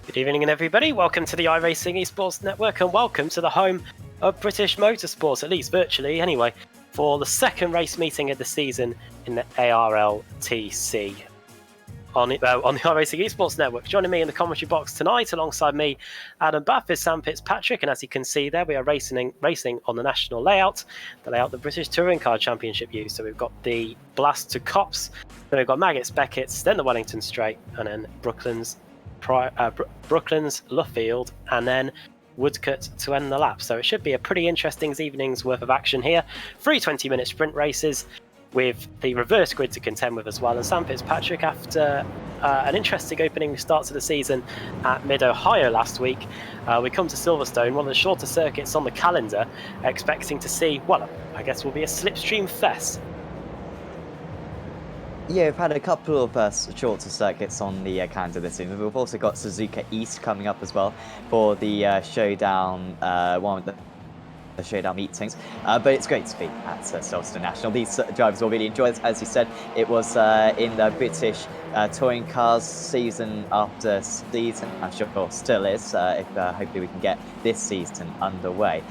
Good evening, everybody. Welcome to the iRacing Esports Network, and welcome to the home of British motorsports, at least virtually anyway, for the second race meeting of the season in the ARLTC on the iRacing Esports Network. Joining me in the commentary box tonight, alongside me, Adam Bath, is Sam Fitzpatrick, and as you can see there, we are racing on the national layout, the layout the British Touring Car Championship used. So we've got the Blast to Cops, then we've got Maggotts, Beckett's, then the Wellington Straight, and then Brooklands, Luffield, and then Woodcote to end the lap. So it should be a pretty interesting evening's worth of action here. 3 20-minute sprint races with the reverse grid to contend with as well. And Sam Fitzpatrick, after an interesting opening start to the season at Mid-Ohio last week, we come to Silverstone, one of the shorter circuits on the calendar, expecting to see, well, I guess will be a slipstream fest. Yeah, we've had a couple of shorter circuits on the calendar this season. We've also got Suzuka East coming up as well for the showdown, one of the showdown meetings. But it's great to be at Silverstone National. These drivers will really enjoy it. As you said, it was in the British touring cars season after season. I'm sure still is, if hopefully we can get this season underway.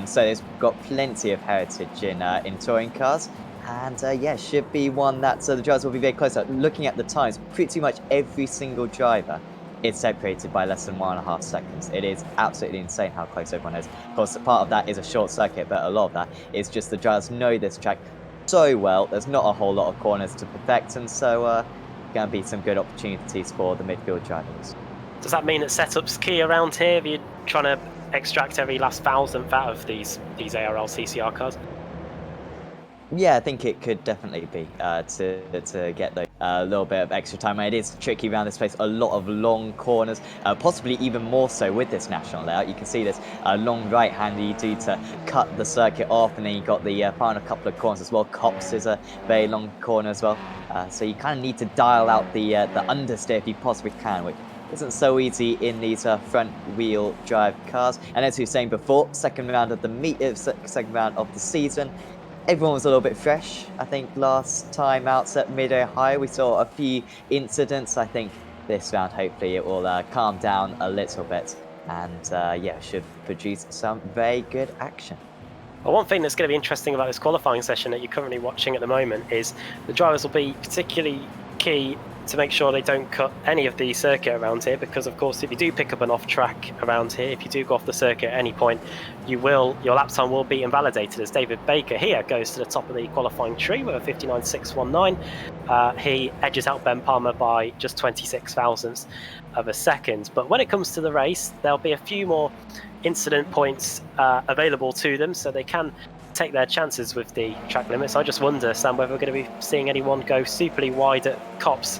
So there's got plenty of heritage in touring cars. And yeah, should be one that the drivers will be very close. Looking at the times, pretty much every single driver is separated by less than 1.5 seconds. It is absolutely insane how close everyone is. Of course, part of that is a short circuit, but a lot of that is just the drivers know this track so well. There's not a whole lot of corners to perfect, and so going to be some good opportunities for the midfield drivers. Does that mean that setup's key around here? Are you trying to extract every last thousandth out of these ARL CCR cars? Yeah, I think it could definitely be to get a little bit of extra time. It is tricky around this place, a lot of long corners, possibly even more so with this national layout. You can see this long right-hander you do to cut the circuit off, and then you got the final couple of corners as well. Cops is a very long corner as well, so you kind of need to dial out the understeer if you possibly can, which isn't so easy in these front-wheel drive cars. And as we were saying before, second round of the season. Everyone was a little bit fresh. I think last time out at Mid-Ohio, we saw a few incidents. I think this round, hopefully, it will calm down a little bit. And yeah, should produce some very good action. Well, one thing that's going to be interesting about this qualifying session that you're currently watching at the moment is the drivers will be particularly key to make sure they don't cut any of the circuit around here, because of course if you do pick up an off track around here, if you do go off the circuit at any point, your lap time will be invalidated, as David Baker here goes to the top of the qualifying tree with a 59.619. He edges out Ben Palmer by just 26 thousandths of a second. But when it comes to the race, there'll be a few more incident points available to them, so they can take their chances with the track limits. I just wonder, Sam, whether we're going to be seeing anyone go superly wide at Cops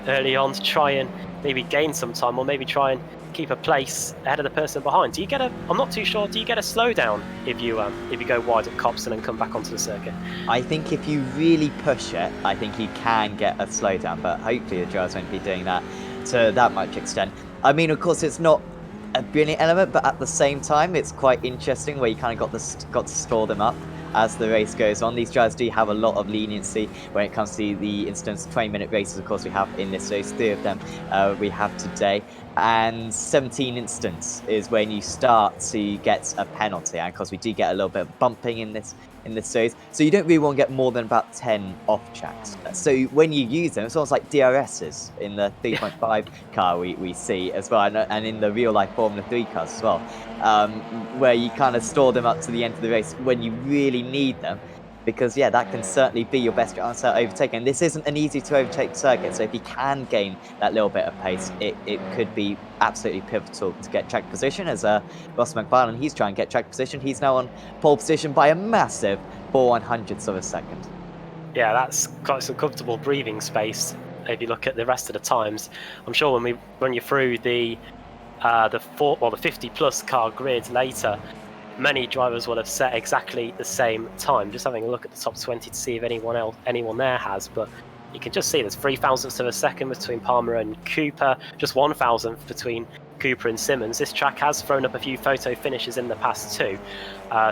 early on to try and maybe gain some time, or maybe try and keep a place ahead of the person behind. Do you get I'm not too sure, do you get a slowdown if you go wide at Cops and then come back onto the circuit? I think if you really push it, I think you can get a slowdown, but hopefully the drivers won't be doing that to that much extent. I mean, of course, it's not a brilliant element, but at the same time it's quite interesting where you kind of got to store them up as the race goes on. These drivers do have a lot of leniency when it comes to the instance 20-minute races. Of course, we have in this race 3 of them we have today, and 17 instance is when you start to get a penalty, and of course we do get a little bit of bumping in this series, so you don't really want to get more than about 10 off tracks. So when you use them, it's almost like DRSs in the 3.5 car we see as well, and in the real life Formula 3 cars as well, where you kind of store them up to the end of the race when you really need them, because yeah, that can certainly be your best chance at overtaking. And this isn't an easy to overtake circuit, so if you can gain that little bit of pace, it could be absolutely pivotal to get track position. As Ross McFarlane, he's trying to get track position. He's now on pole position by a massive 4/100ths of a second. Yeah, that's quite some comfortable breathing space if you look at the rest of the times. I'm sure when we run you through the 50 plus car grid later, many drivers will have set exactly the same time. Just having a look at the top 20 to see if anyone there has, but you can just see there's 3 thousandths of a second between Palmer and Cooper, just 1 thousandth between Cooper and Simmons. This track has thrown up a few photo finishes in the past too,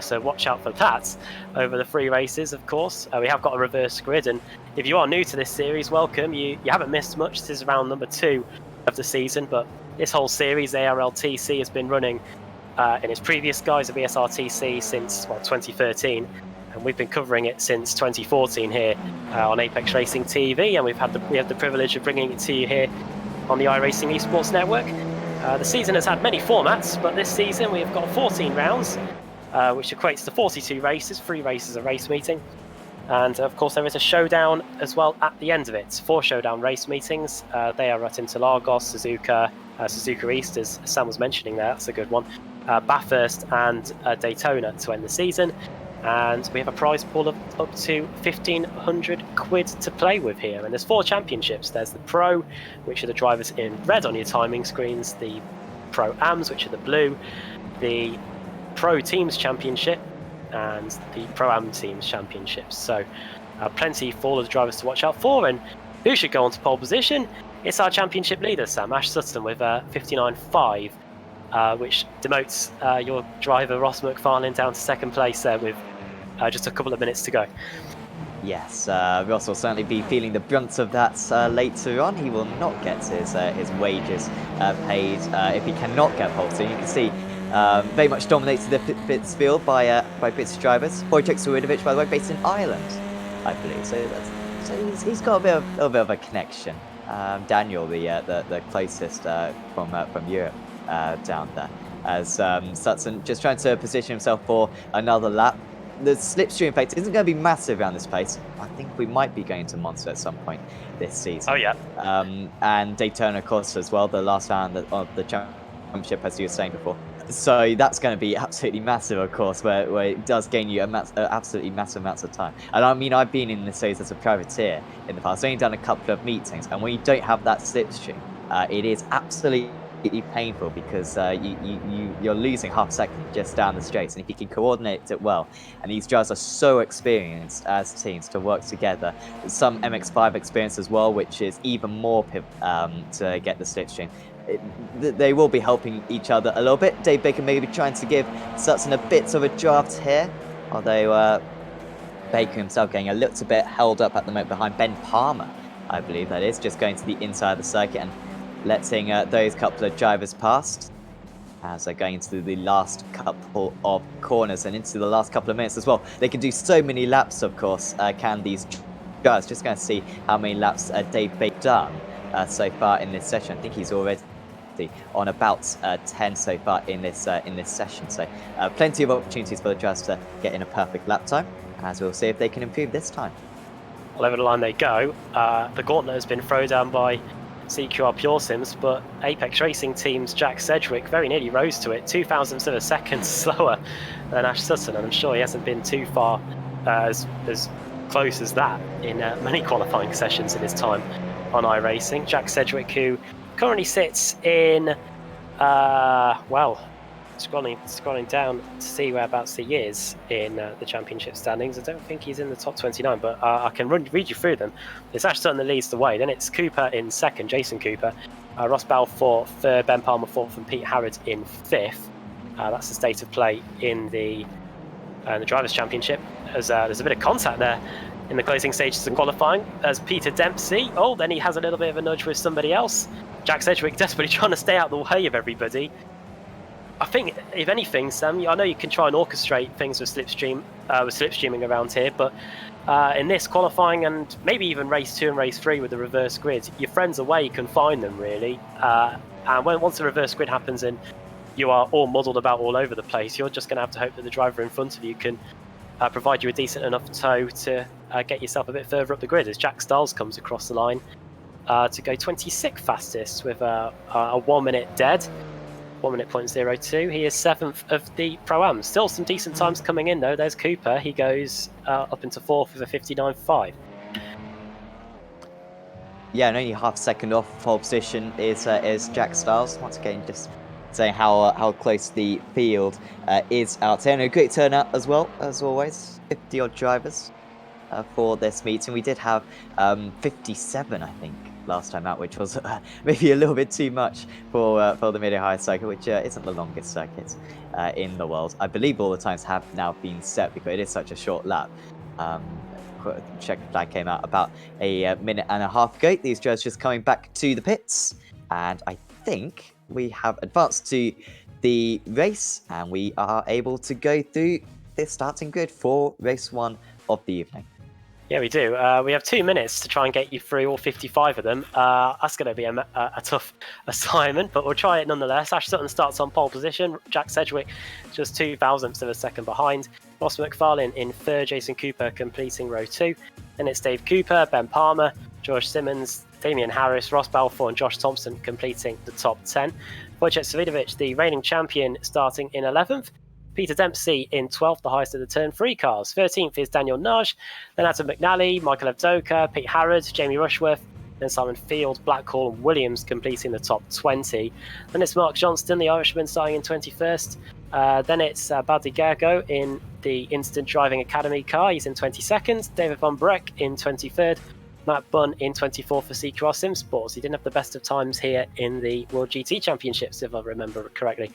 so watch out for that over the 3 races. Of course, we have got a reverse grid, and if you are new to this series, welcome. You haven't missed much. This is round number 2 of the season, but this whole series, ARLTC, has been running in its previous guise of ESRTC since 2013, and we've been covering it since 2014 here on Apex Racing TV, and we have the privilege of bringing it to you here on the iRacing Esports Network. The season has had many formats, but this season we've got 14 rounds, which equates to 42 races, 3 races a race meeting. And of course, there is a showdown as well at the end of it. 4 showdown race meetings. They are at Interlagos, Suzuka East, as Sam was mentioning there. That's a good one. Bathurst and Daytona to end the season. And we have a prize pool of up to 1,500 quid to play with here. And there's 4 championships. There's the Pro, which are the drivers in red on your timing screens. The Pro-Ams, which are the blue. The Pro Teams Championship, and the Pro-Am Teams Championships. So plenty for all of the drivers to watch out for. And who should go on to pole position? It's our championship leader, Sam, Ash Sutton, with 59.5, which demotes your driver, Ross McFarlane, down to second place there with just a couple of minutes to go. Yes, Ross will certainly be feeling the brunt of that later on. He will not get his wages paid if he cannot get pole. So you can see very much dominated the pits field by British drivers. Wojciech Sawidowicz, by the way, based in Ireland, I believe. So he's got a bit of a connection. Daniel, the closest from Europe down there, as Sutton just trying to position himself for another lap. The slipstream effect isn't going to be massive around this place. I think we might be going to Monster at some point this season. Oh yeah. And Daytona, of course, as well. The last round of the championship, as you were saying before. So that's going to be absolutely massive, of course, where it does gain you absolutely massive amounts of time. And I mean, I've been in this series as a privateer in the past. I've only done a couple of meetings, and when you don't have that slipstream, it is absolutely painful because you're losing half a second just down the straights. And if you can coordinate it well, and these drivers are so experienced as teams to work together, some MX5 experience as well, which is even more to get the slipstream. They will be helping each other a little bit. Dave Baker maybe trying to give Sutton a bit of a draft here, although Baker himself getting a little bit held up at the moment behind Ben Palmer, I believe that is, just going to the inside of the circuit and letting those couple of drivers past as they're going into the last couple of corners and into the last couple of minutes as well. They can do so many laps, of course, can these drivers. Just going to see how many laps Dave Baker done so far in this session. I think he's already on about 10 so far in this session. So plenty of opportunities for the drivers to get in a perfect lap time, as we'll see if they can improve this time. All over the line they go. The gauntlet has been thrown down by CQR Pure Sims, but Apex Racing Team's Jack Sedgwick very nearly rose to it, 0.02 of a second slower than Ash Sutton, and I'm sure he hasn't been too far as close as that in many qualifying sessions in his time on iRacing. Jack Sedgwick, who currently sits in, scrolling down to see whereabouts he is in the championship standings. I don't think he's in the top 29, but I can read you through them. It's Ash Sutton that leads the way. Then it's Cooper in second, Jason Cooper, Ross Balfour third, Ben Palmer fourth, and Pete Harrod in fifth. That's the state of play in the Drivers' Championship. There's a bit of contact there in the closing stages of qualifying as Peter Dempsey. Oh, then he has a little bit of a nudge with somebody else. Jack Sedgwick desperately trying to stay out of the way of everybody. I think, if anything, Sam, I know you can try and orchestrate things with slipstreaming around here, but in this qualifying and maybe even race 2 and race 3 with the reverse grid, your friends away can find them really. And once the reverse grid happens and you are all muddled about all over the place, you're just going to have to hope that the driver in front of you can provide you a decent enough tow to get yourself a bit further up the grid as Jack Stiles comes across the line to go 26th fastest with a 1 minute dead. 1 minute 0.02. He is 7th of the Pro-Am. Still some decent times coming in though. There's Cooper. He goes up into 4th with a 59.5. Yeah, and only half a second off pole position is Jack Stiles. Once again, just saying how close the field is out here. And a great turnout as well, as always. 50 odd drivers for this meeting. We did have 57, I think, last time out, which was maybe a little bit too much for the mid-high circuit, which isn't the longest circuit in the world. I believe all the times have now been set because it is such a short lap. Check flag came out about a minute and a half ago. These drivers just coming back to the pits, and I think we have advanced to the race, and we are able to go through the starting grid for race 1 of the evening. Yeah, we do. We have 2 minutes to try and get you through all 55 of them. That's going to be a tough assignment, but we'll try it nonetheless. Ash Sutton starts on pole position. Jack Sedgwick just 0.02 of a second behind. Ross McFarlane in third. Jason Cooper completing row 2. Then it's Dave Cooper, Ben Palmer, George Simmons, Damian Harris, Ross Balfour and Josh Thompson completing the top 10. Wojciech Savidovic, the reigning champion, starting in 11th. Peter Dempsey in 12th, the highest of the Turn 3 cars. 13th is Daniel Nudge, then Adam McNally, Michael Evdoka, Pete Harrod, Jamie Rushworth, then Simon Field, Blackhall and Williams completing the top 20. Then it's Mark Johnston, the Irishman, starting in 21st. Then it's Badly Gergo in the Instant Driving Academy car. He's in 22nd. David Von Breck in 23rd. Matt Bunn in 24th for CQR Sim Sports. He didn't have the best of times here in the World GT Championships, if I remember correctly.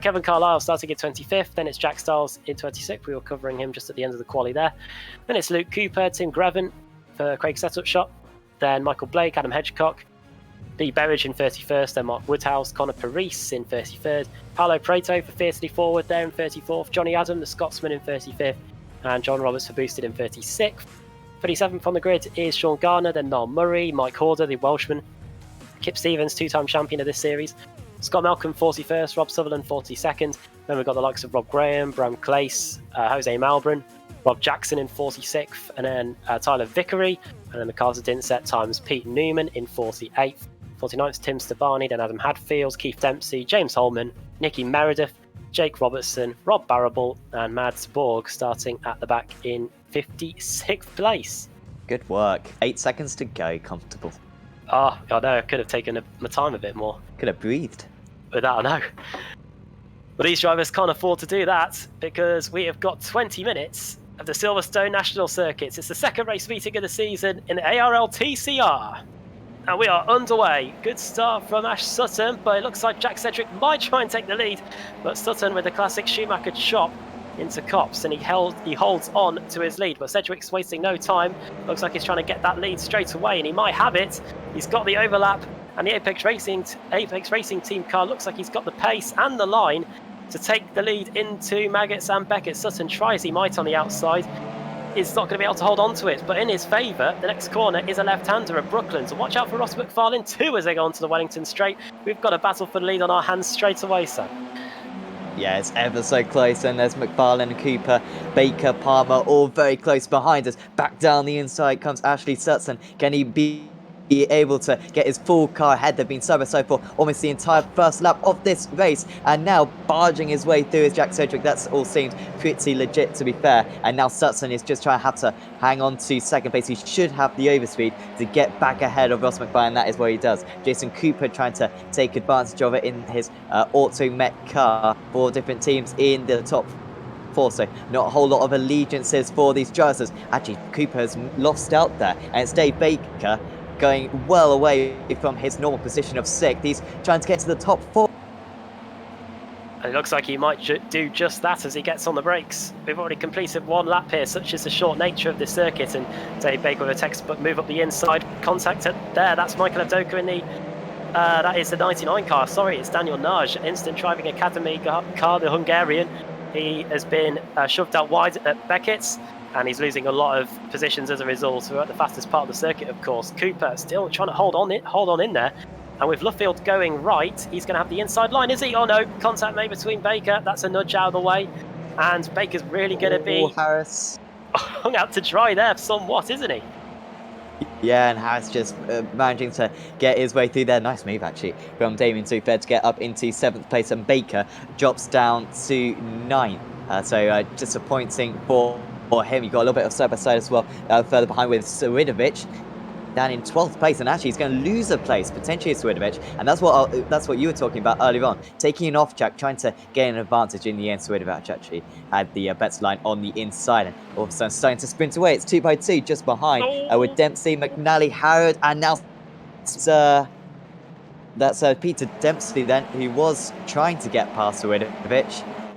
Kevin Carlisle starting in 25th. Then it's Jack Stiles in 26th. We were covering him just at the end of the quali there. Then it's Luke Cooper, Tim Greven for Craig Setup Shop. Then Michael Blake, Adam Hedgecock, Lee Berridge in 31st. Then Mark Woodhouse, Conor Parise in 33rd. Paolo Preto for Fiercely Forward there in 34th. Johnny Adam, the Scotsman, in 35th. And John Roberts for Boosted in 36th. 37th on the grid is Sean Garner, then Niall Murray, Mike Horder, the Welshman, Kip Stevens, 2-time champion of this series, Scott Malcolm 41st, Rob Sutherland 42nd, then we've got the likes of Rob Graham, Bram Clace, Jose Malbran, Rob Jackson in 46th, and then Tyler Vickery, and then the cars that didn't set times, Pete Newman in 48th, 49th Tim Stabani, then Adam Hadfield, Keith Dempsey, James Holman, Nicky Meredith, Jake Robertson, Rob Barrable, and Mads Borg starting at the back in 56th place. Good work. 8 seconds to go. Comfortable. Oh, I know. I could have taken my time a bit more. Could have breathed. With that, I know. But these drivers can't afford to do that because we have got 20 minutes of the Silverstone National Circuits. It's the second race meeting of the season in the ARLTCR. And we are underway. Good start from Ash Sutton, but it looks like Jack Sedgwick might try and take the lead. But Sutton with the classic Schumacher chop into Copse, and he holds on to his lead. But Sedgwick's wasting no time. Looks like he's trying to get that lead straight away, and he might have it. He's got the overlap, and the Apex Racing team car looks like he's got the pace and the line to take the lead into Maggots and Beckett. Sutton tries he might on the outside. Is not going to be able to hold on to it, but in his favour, the next corner is a left-hander at Brooklyn. So watch out for Ross McFarlane too as they go onto the Wellington Straight. We've got a battle for the lead on our hands straight away, Sam. Yeah, it's ever so close, and there's McFarlane, Cooper, Baker, Palmer, all very close behind us. Back down the inside comes Ashley Sutton. Can he be able to get his full car ahead? They've been so for almost the entire first lap of this race, and now barging his way through is Jack Sedgwick. That's all seemed pretty legit, to be fair, and now Sutton is just trying to have to hang on to second place. He should have the overspeed to get back ahead of Ross McFarlane. That is what he does. Jason Cooper trying to take advantage of it in his Auto Met car. 4 different teams in the top 4, so not a whole lot of allegiances for these drivers. Actually, Cooper has lost out there, and it's Dave Baker going well away from his normal position of 6th. He's trying to get to the top 4. And it looks like he might do just that as he gets on the brakes. We've already completed 1 lap here, such is the short nature of this circuit. And Dave Baker with a textbook move up the inside. Contact there. That's Michael Evdoka in the... that is the 99 car. Sorry, it's Daniel Nudge, Instant Driving Academy car, the Hungarian. He has been shoved out wide at Beckett's, and he's losing a lot of positions as a result. We're at the fastest part of the circuit, of course. Cooper still trying to hold on in there. And with Luffield going right, he's going to have the inside line, is he? Oh no, contact made between Baker. That's a nudge out of the way. And Baker's really going to be Harris hung out to dry there somewhat, isn't he? Yeah, and Harris just managing to get his way through there. Nice move, actually, from Damien Tufed to get up into 7th place, and Baker drops down to 9th. So disappointing for him. You've got a little bit of side-by-side as well further behind with Savidovic down in 12th place, and actually he's going to lose a place, potentially Savidovic, and that's what you were talking about earlier on, taking an off Jack, trying to gain an advantage. In the end, Savidovic actually had the bets line on the inside, and all of a sudden starting to sprint away. It's 2 by 2 just behind with Dempsey, McNally, Harrod, and now that's Peter Dempsey then, who was trying to get past Savidovic.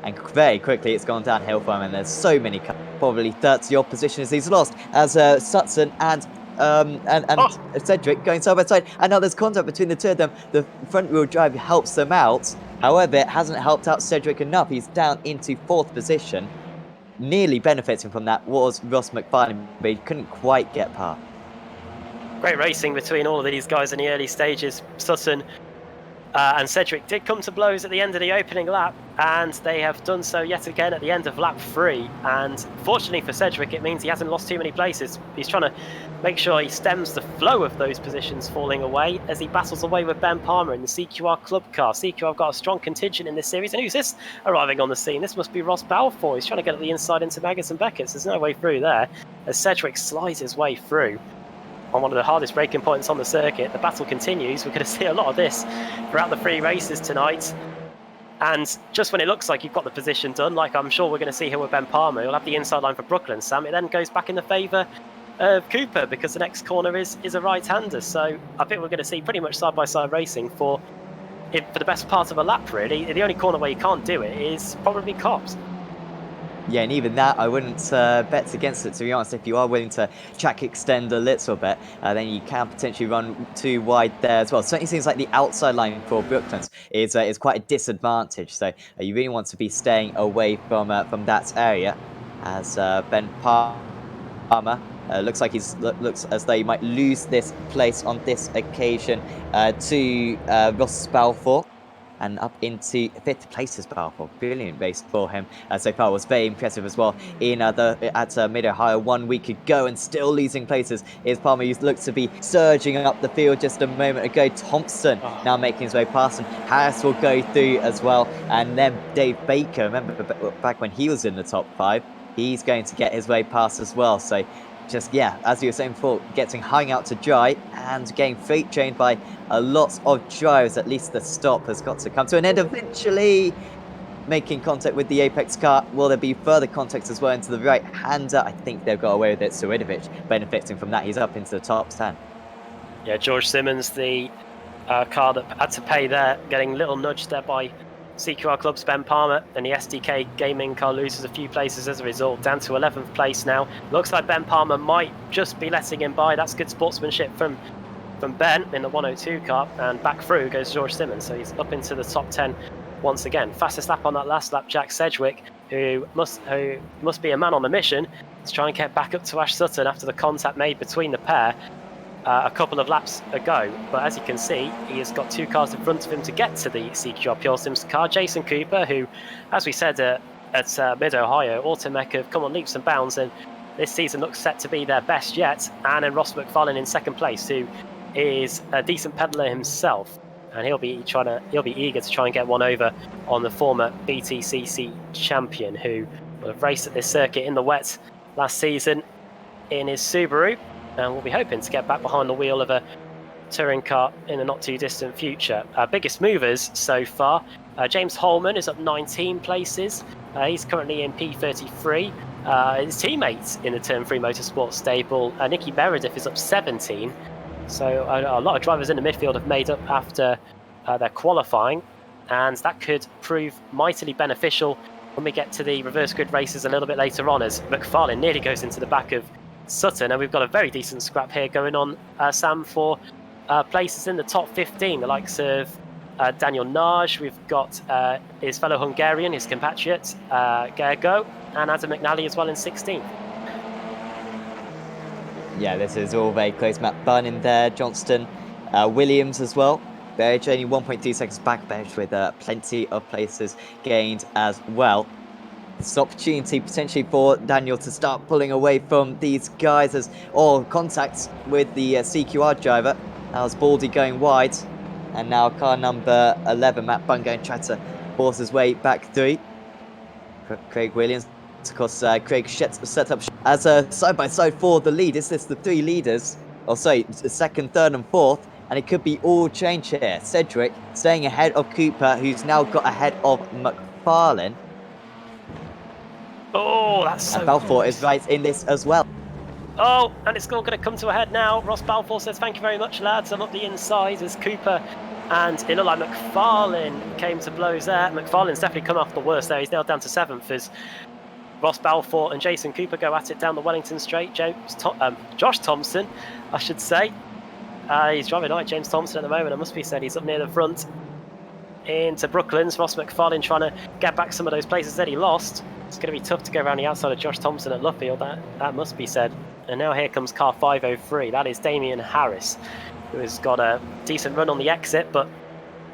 And very quickly it's gone downhill for him, and there's so many, probably 30 odd positions he's lost as Sutton and and Oh, Cedric going side by side, and now there's contact between the two of them. The front wheel drive helps them out. However, it hasn't helped out Cedric enough. He's down into 4th position. Nearly benefiting from that was Ross McFarlane, but he couldn't quite get past. great racing between all of these guys in the early stages. Sutton and Cedric did come to blows at the end of the opening lap, and they have done so yet again at the end of lap 3. And fortunately for Cedric, it means he hasn't lost too many places. He's trying to make sure he stems the flow of those positions falling away as he battles away with Ben Palmer in the CQR club car. CQR have got a strong contingent in this series, and who's this arriving on the scene? This must be Ross Balfour. He's trying to get at the inside into Maggotts and Beckett's. There's no way through there as Cedric slides his way through on one of the hardest braking points on the circuit. The battle continues. We're going to see a lot of this throughout the 3 races tonight. And just when it looks like you've got the position done, like I'm sure we're going to see here with Ben Palmer, he'll have the inside line for Brooklyn, Sam. It then goes back in the favour of Cooper because the next corner is a right-hander. So I think we're going to see pretty much side-by-side racing for the best part of a lap, really. The only corner where you can't do it is probably Cops. Yeah, and even that, I wouldn't bet against it, to be honest. If you are willing to track extend a little bit, then you can potentially run too wide there as well. Certainly seems like the outside line for Brooklands is quite a disadvantage. So you really want to be staying away from that area, as Ben Palmer looks like looks as though he might lose this place on this occasion to Ross Balfour. And up into 5th place as Balfour. Brilliant race for him so far. Was very impressive as well in at Mid-Ohio 1 week ago, and still losing places is Palmer, who looks to be surging up the field just a moment ago. Thompson now making his way past him. Harris will go through as well, and then Dave Baker, remember back when he was in the top 5, he's going to get his way past as well. So just, yeah, as you were saying before, getting hung out to dry and getting freight trained by a lot of drivers. At least the stop has got to come to an end eventually. Making contact with the Apex car. Will there be further contact as well into the right-hander? I think they've got away with it. Suridovic benefiting from that. He's up into the top 10. Yeah, George Simmons, the car that had to pay there, getting a little nudge there by CQR Club's Ben Palmer, and the SDK Gaming car loses a few places as a result, down to 11th place now. Looks like Ben Palmer might just be letting him by. That's good sportsmanship from Ben in the 102 car, and back through goes George Simmons, so he's up into the top 10 once again. Fastest lap on that last lap, Jack Sedgwick, who must be a man on a mission to try and get back up to Ash Sutton after the contact made between the pair a couple of laps ago. But as you can see, he has got 2 cars in front of him to get to the CQR Pure Sims car. Jason Cooper, who, as we said at Mid-Ohio, Automech have come on leaps and bounds, and this season looks set to be their best yet. And then Ross McFarlane in 2nd place, who is a decent peddler himself, and he'll be eager to try and get one over on the former BTCC champion, who will have raced at this circuit in the wet last season in his Subaru, and we'll be hoping to get back behind the wheel of a touring car in the not too distant future. Biggest movers so far, James Holman is up 19 places. He's currently in P33. His teammates in the Turn 3 Motorsports stable, Nicky Meredith, is up 17. So a lot of drivers in the midfield have made up after their qualifying, and that could prove mightily beneficial when we get to the reverse grid races a little bit later on, as McFarlane nearly goes into the back of Sutton. And we've got a very decent scrap here going on, Sam, for places in the top 15, the likes of Daniel Naj. We've got his fellow Hungarian, his compatriot Gergo, and Adam McNally as well in 16th. Yeah, this is all very close. Matt Bunn in there, Johnston, Williams as well. Berge only 1.2 seconds back, Berge with plenty of places gained as well. It's an opportunity potentially for Daniel to start pulling away from these guys as all contacts with the CQR driver. How's Baldy going wide? And now car number 11, Matt Bunn, going to try to force his way back through. Craig Williams, of course, Craig set up as a side-by-side for the lead. Is this the 3 leaders? Or sorry, 2nd, 3rd and 4th. And it could be all change here. Cedric staying ahead of Cooper, who's now got ahead of McFarlane. Oh, that's so and Balfour close. Is right in this as well. Oh, and it's all going to come to a head now. Ross Balfour says, "Thank you very much, lads." I'm up the inside as Cooper and it looked like McFarlane came to blows there. McFarlane's definitely come off the worst there. He's now down to 7th as Ross Balfour and Jason Cooper go at it down the Wellington Straight. Josh Thompson, I should say. He's driving right, James Thompson at the moment. It must be said he's up near the front. Into Brooklands. Ross McFarlane trying to get back some of those places that he lost. It's going to be tough to go around the outside of Josh Thompson at Luffield. That must be said. And now here comes car 503. That is Damien Harris, who has got a decent run on the exit, but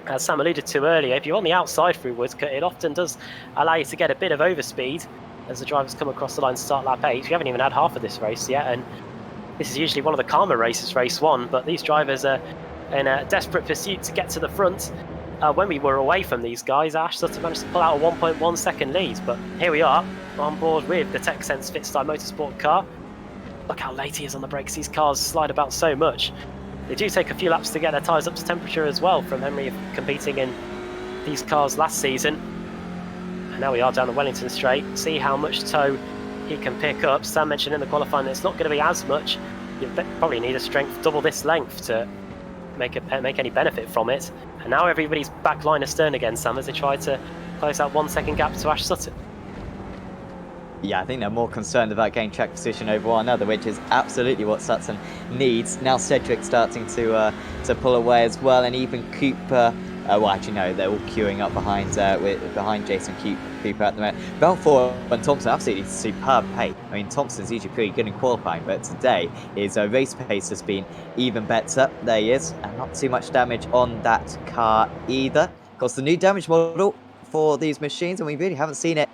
as Sam alluded to earlier, if you're on the outside through Woodcote, it often does allow you to get a bit of overspeed as the drivers come across the line to start lap 8. We haven't even had half of this race yet, and this is usually one of the calmer races, race 1, but these drivers are in a desperate pursuit to get to the front. When we were away from these guys, Ash Sutton managed to pull out a 1.1 second lead, but here we are on board with the TechSense Fitstyle Motorsport car. Look how late he is on the brakes. These cars slide about so much. They do take a few laps to get their tyres up to temperature as well, from memory of competing in these cars last season. And now we are down the Wellington Straight. See how much tow he can pick up. Sam mentioned in the qualifying that it's not going to be as much. You probably need a strength double this length to make any benefit from it. And now everybody's back line astern again, Sam, as they try to close that 1 second gap to Ash Sutton. Yeah, I think they're more concerned about getting track position over one another, which is absolutely what Sutton needs. Now Cedric starting to pull away as well, and even Cooper. Well, actually no, they're all queuing up behind Jason Cooper at the moment. Balfour and Thompson absolutely superb pace. I mean, Thompson's usually pretty good in qualifying, but today his race pace has been even better. There he is, and not too much damage on that car either. Of course, the new damage model for these machines, and we really haven't seen it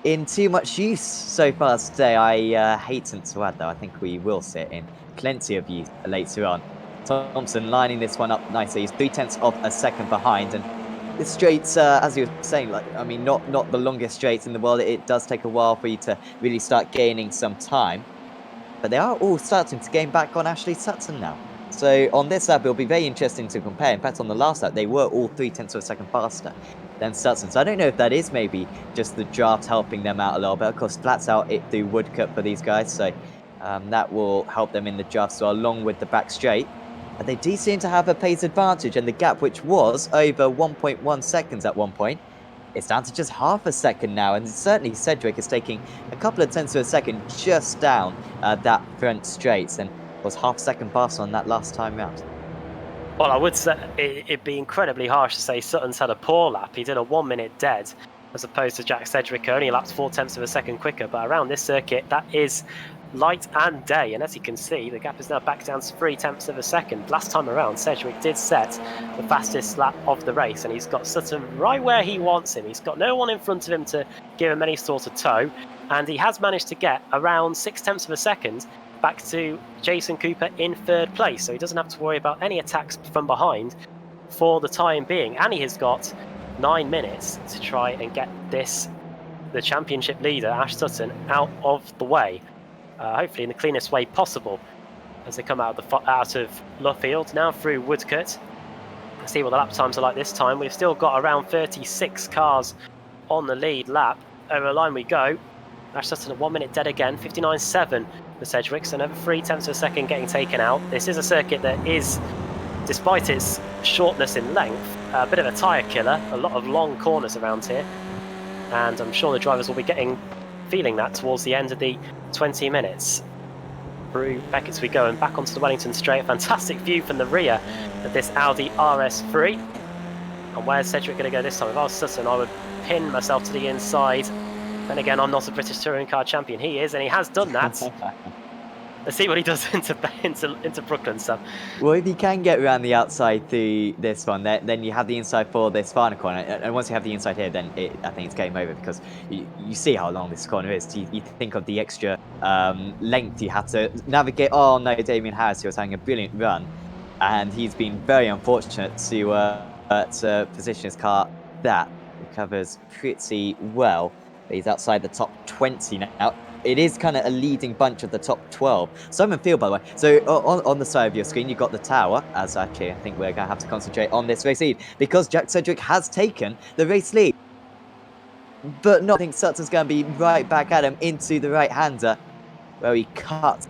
in too much use so far today. I hasten to add, though, I think we will see it in plenty of use later on. Thompson lining this one up nicely. He's 0.3 of a second behind, and this straight, as you were saying, like, I mean, not the longest straight in the world. It does take a while for you to really start gaining some time, but they are all starting to gain back on Ashley Sutton now. So on this lap, it'll be very interesting to compare. In fact, on the last lap, they were all 0.3 of a second faster than Sutton. So I don't know if that is maybe just the draft helping them out a little bit. Of course, flats out it through Woodcote for these guys, so that will help them in the draft, so along with the back straight. But they do seem to have a pace advantage, and the gap, which was over 1.1 seconds at one point, it's down to just half a second now, and certainly Cedric is taking a couple of tenths of a second just down that front straight, and was half a second faster on that last time round. Well, I would say it'd be incredibly harsh to say Sutton's had a poor lap. He did a 1 minute dead, as opposed to Jack Cedric, who only lapped 0.4 of a second quicker. But around this circuit, that is light and day, and as you can see, the gap is now back down to 0.3 of a second. Last time around, Cedric did set the fastest lap of the race, and he's got Sutton right where he wants him. He's got no one in front of him to give him any sort of tow, and he has managed to get around 0.6 of a second back to Jason Cooper in third place, so he doesn't have to worry about any attacks from behind for the time being, and he has got 9 minutes to try and get the championship leader, Ash Sutton, out of the way. Hopefully in the cleanest way possible, as they come out of Luffield, now through Woodcote. Let's see what the lap times are like this time. We've still got around 36 cars on the lead lap. Over the line we go. Ash Sutton at 1 minute dead again, 59.7 for Cedric, so another 0.3 of a second getting taken out. This is a circuit that is, despite its shortness in length, a bit of a tyre killer, a lot of long corners around here, and I'm sure the drivers will be feeling that towards the end of the 20 minutes. Through Beckett's we go, and back onto the Wellington Straight. A fantastic view from the rear of this Audi RS3. And where's Cedric going to go this time? If I was Sutton, I would pin myself to the inside. Then again, I'm not a British Touring Car champion. He is, and he has done that. Let's see what he does into Brooklyn, Sam. Well, if you can get around the outside through this one, then you have the inside for this final corner. And once you have the inside here, then I think it's game over, because you see how long this corner is. You think of the extra length you have to navigate. Oh no, Damien Harris, who was having a brilliant run, and he's been very unfortunate to position his car. That recovers pretty well. But he's outside the top 20 now. It is kind of a leading bunch of the top 12. Simon Field, by the way. So on the side of your screen, you've got the tower, as actually I think we're going to have to concentrate on this race lead, because Jack Cedric has taken the race lead. But I think Sutton's going to be right back at him into the right-hander, where he cut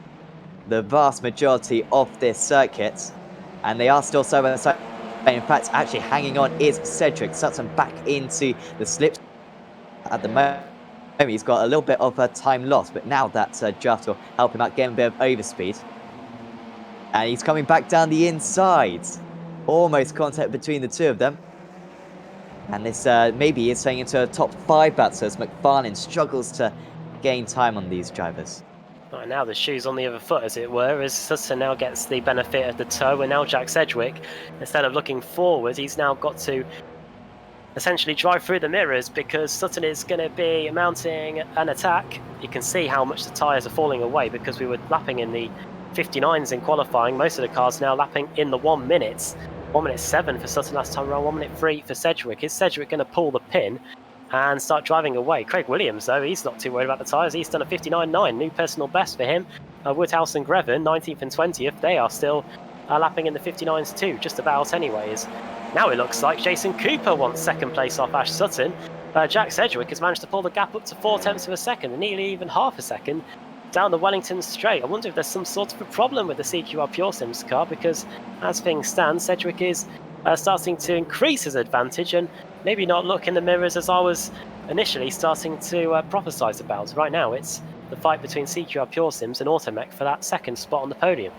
the vast majority of this circuit. And they are still side by side. In fact, actually hanging on is Cedric. Sutton back into the slip at the moment. he's got a little bit of time lost, but now that draft will help him out, getting a bit of overspeed. And he's coming back down the inside. Almost contact between the two of them. And this maybe is turning into a top 5 battle as McFarlane struggles to gain time on these drivers. Right, now the shoe's on the other foot, as it were, as Sutton now gets the benefit of the toe, and now Jack Sedgwick, instead of looking forward, he's now got to essentially drive through the mirrors because Sutton is going to be mounting an attack. You can see how much the tyres are falling away because we were lapping in the 59s in qualifying. Most of the cars now lapping in the 1 minute. 1 minute 7 for Sutton last time around, 1 minute 3 for Sedgwick. Is Sedgwick going to pull the pin and start driving away? Craig Williams, though, he's not too worried about the tyres. He's done a 59.9, new personal best for him. Woodhouse and Grevin, 19th and 20th, they are still lapping in the 59s too, just about anyways. Now it looks like Jason Cooper wants second place off Ash Sutton. Jack Sedgwick has managed to pull the gap up to 0.4 of a second, and nearly even half a second down the Wellington straight. I wonder if there's some sort of a problem with the CQR Pure Sims car, because as things stand, Sedgwick is starting to increase his advantage and maybe not look in the mirrors as I was initially starting to prophesise about. Right now it's the fight between CQR Pure Sims and Automech for that second spot on the podium.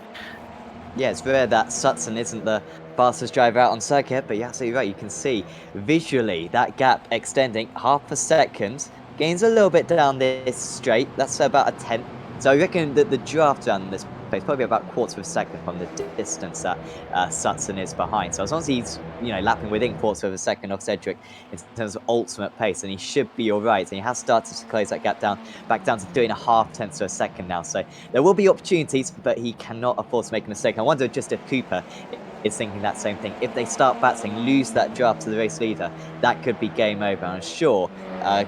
Yeah, it's rare that Sutton isn't the fastest driver out on circuit, but you're absolutely right. You can see visually that gap extending half a second. Gains a little bit down this straight. That's about a tenth. So I reckon that the draft down this place probably about 1/4 of a second from the distance that Sutton is behind. So as long as he's lapping within 1/4 of a second of Sedgwick in terms of ultimate pace, then he should be all right. And he has started to close that gap down back down to 2.5 of a second now. So there will be opportunities, but he cannot afford to make a mistake. I wonder just if Cooper is thinking that same thing. If they start battling, lose that draft to the race leader, that could be game over. I'm sure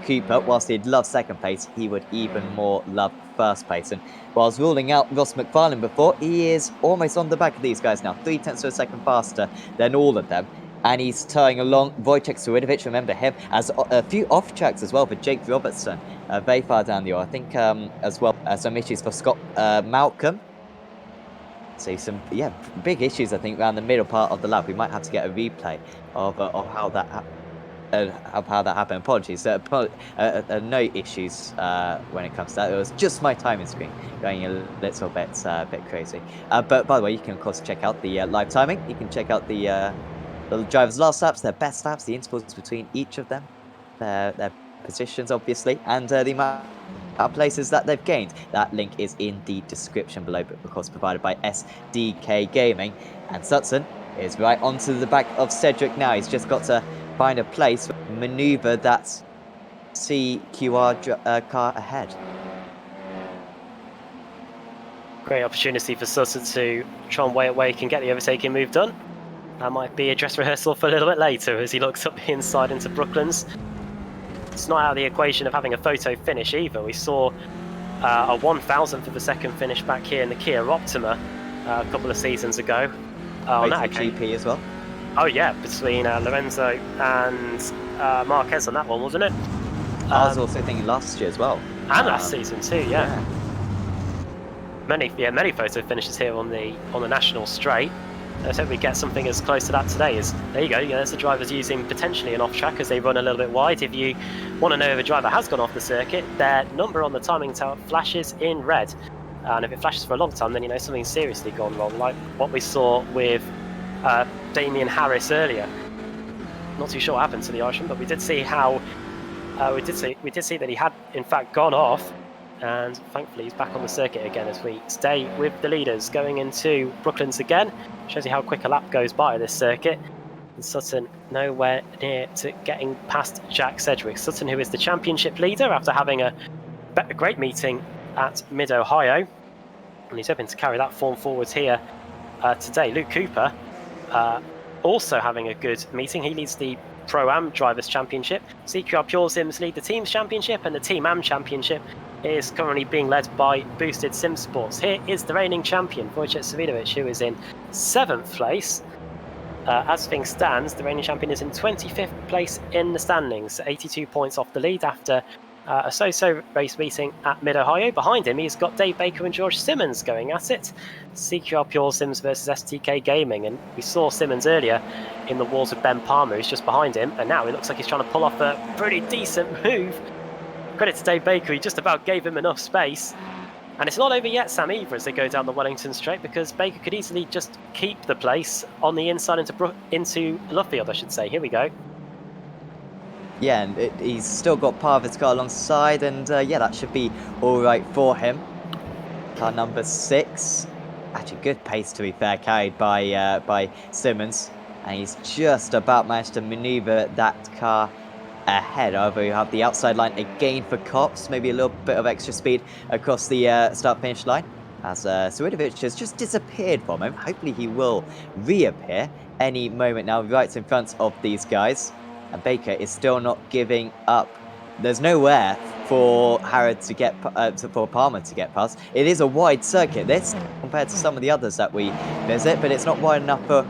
Cooper, whilst he'd love second place, he would even more love first place. And whilst ruling out Ross McFarlane before, he is almost on the back of these guys now, 0.3 of a second faster than all of them. And he's towing along Wojciech Sawidowicz, remember him, as a few off tracks as well for Jake Robertson, very far down the aisle. I think as well some issues for Scott Malcolm. So some big issues I think around the middle part of the lap. We might have to get a replay of how that happened. Apologies, no issues when it comes to that. It was just my timing screen going a little bit crazy. But by the way, you can of course check out the live timing. You can check out the drivers' last laps, their best laps, the intervals between each of them, their positions obviously, and the amount places that they've gained. That link is in the description below, but of course provided by SDK Gaming. And Sutton is right onto the back of Sedgwick now. He's just got to find a place, maneuver that CQR car ahead. Great opportunity for Sutton to try and weigh it where he can get the overtaking move done. That might be a dress rehearsal for a little bit later as he looks up the inside into Brooklands. It's not out of the equation of having a photo finish either. We saw a 1,000th of a second finish back here in the Kia Optima a couple of seasons ago. On that GP as well. Oh yeah, between Lorenzo and Marquez on that one, wasn't it? I was also thinking last year as well. And last season too, yeah. Many photo finishes here on the national straight. Let's hope we get something as close to that today. There you go. There's the drivers using potentially an off track as they run a little bit wide. If you want to know if a driver has gone off the circuit, their number on the timing tower flashes in red, and if it flashes for a long time, then you know something's seriously gone wrong, like what we saw with Damien Harris earlier. Not too sure what happened to the Irishman, but we did see how we did see that he had in fact gone off. And thankfully he's back on the circuit again as we stay with the leaders going into Brooklands again. Shows you how quick a lap goes by this circuit. And Sutton nowhere near to getting past Jack Sedgwick. Sutton, who is the championship leader after having a great meeting at Mid-Ohio. And he's hoping to carry that form forwards here today. Luke Cooper also having a good meeting. He leads the Pro-Am Drivers' Championship. CQR Pure Sims lead the Teams Championship, and the Team Am Championship is currently being led by Boosted Sim Sports. Here is the reigning champion, Wojciech Sawidowicz, who is in 7th place. As things stand, the reigning champion is in 25th place in the standings, 82 points off the lead after a so-so race meeting at Mid-Ohio. Behind him, he's got Dave Baker and George Simmons going at it. CQR Pure Sims versus STK Gaming, and we saw Simmons earlier in the walls with Ben Palmer, who's just behind him, and now it looks like he's trying to pull off a pretty decent move Credit to Dave Baker, he just about gave him enough space. And it's not over yet, Sam, either, as they go down the Wellington straight, because Baker could easily just keep the place on the inside into Luffield, I should say. Here we go. Yeah, and he's still got part of his car alongside, and yeah, that should be all right for him. Car number 6. Actually, good pace, to be fair, carried by Simmons. And he's just about managed to manoeuvre that car ahead. However, you have the outside line again for Cops. Maybe a little bit of extra speed across the start-finish line. As Suridovic has just disappeared from him. Hopefully he will reappear any moment now, right in front of these guys. And Baker is still not giving up. There's nowhere for Harrod to get, for Palmer to get past. It is a wide circuit, this, compared to some of the others that we visit, but it's not wide enough for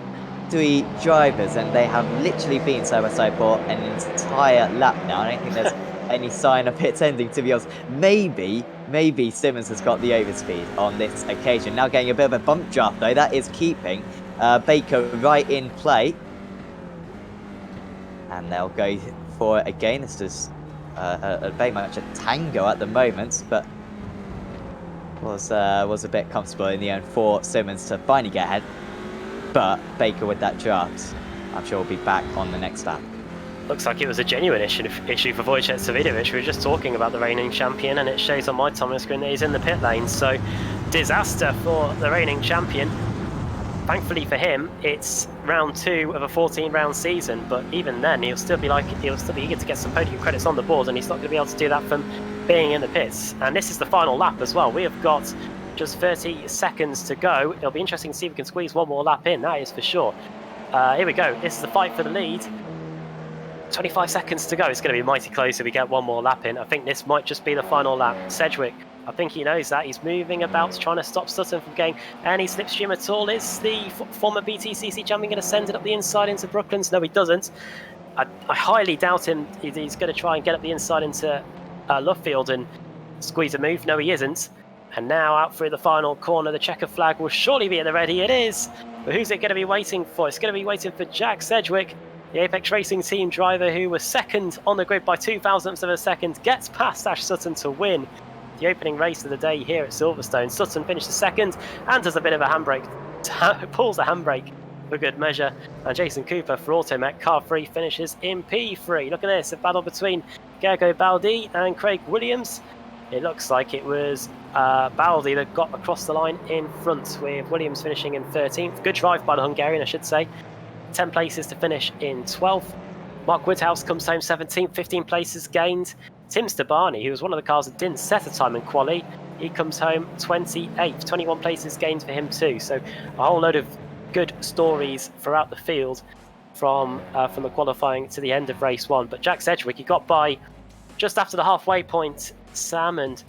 3 drivers, and they have literally been side by side for an entire lap now. I don't think there's any sign of it ending, to be honest. Maybe Simmons has got the overspeed on this occasion. Now getting a bit of a bump draft, though. That is keeping Baker right in play. And they'll go for it again. This is very much a tango at the moment, but was a bit comfortable in the end for Simmons to finally get ahead. But Baker with that draft, I'm sure will be back on the next lap. Looks like it was a genuine issue for Wojciech Savidovic. We were just talking about the reigning champion, and it shows on my timer screen that he's in the pit lane. So, disaster for the reigning champion. Thankfully for him, it's round 2 of a 14-round season. But even then, he'll still be eager to get some podium credits on the board, and he's not going to be able to do that from being in the pits. And this is the final lap as well. We have got just 30 seconds to go. It'll be interesting to see if we can squeeze one more lap in, that is for sure. Here we go. This is the fight for the lead. 25 seconds to go. It's going to be mighty close if we get one more lap in. I think this might just be the final lap. Sedgwick, I think he knows that. He's moving about, trying to stop Sutton from getting any slipstream at all. Is the former BTCC champion going to send it up the inside into Brooklands? No, he doesn't. I highly doubt him. He's going to try and get up the inside into Luffield and squeeze a move. No, he isn't. And now out through the final corner, the checker flag will surely be at the ready. It is. But who's it going to be waiting for? It's going to be waiting for Jack Sedgwick, the Apex Racing team driver who was second on the grid by 0.02 of a second, gets past Ash Sutton to win the opening race of the day here at Silverstone. Sutton finishes second and does a bit of a handbrake, pulls a handbrake for good measure. And Jason Cooper for Automech Car 3 finishes in P3. Look at this, a battle between Gergo Baldi and Craig Williams. It looks like it was Baldi that got across the line in front, with Williams finishing in 13th. Good drive by the Hungarian, I should say. 10 places to finish in 12th. Mark Woodhouse comes home 17th, 15 places gained. Tim Stabani, who was one of the cars that didn't set a time in quali, he comes home 28th, 21 places gained for him too. So a whole load of good stories throughout the field from the qualifying to the end of race 1. But Jack Sedgwick, he got by just after the halfway point, Sam, and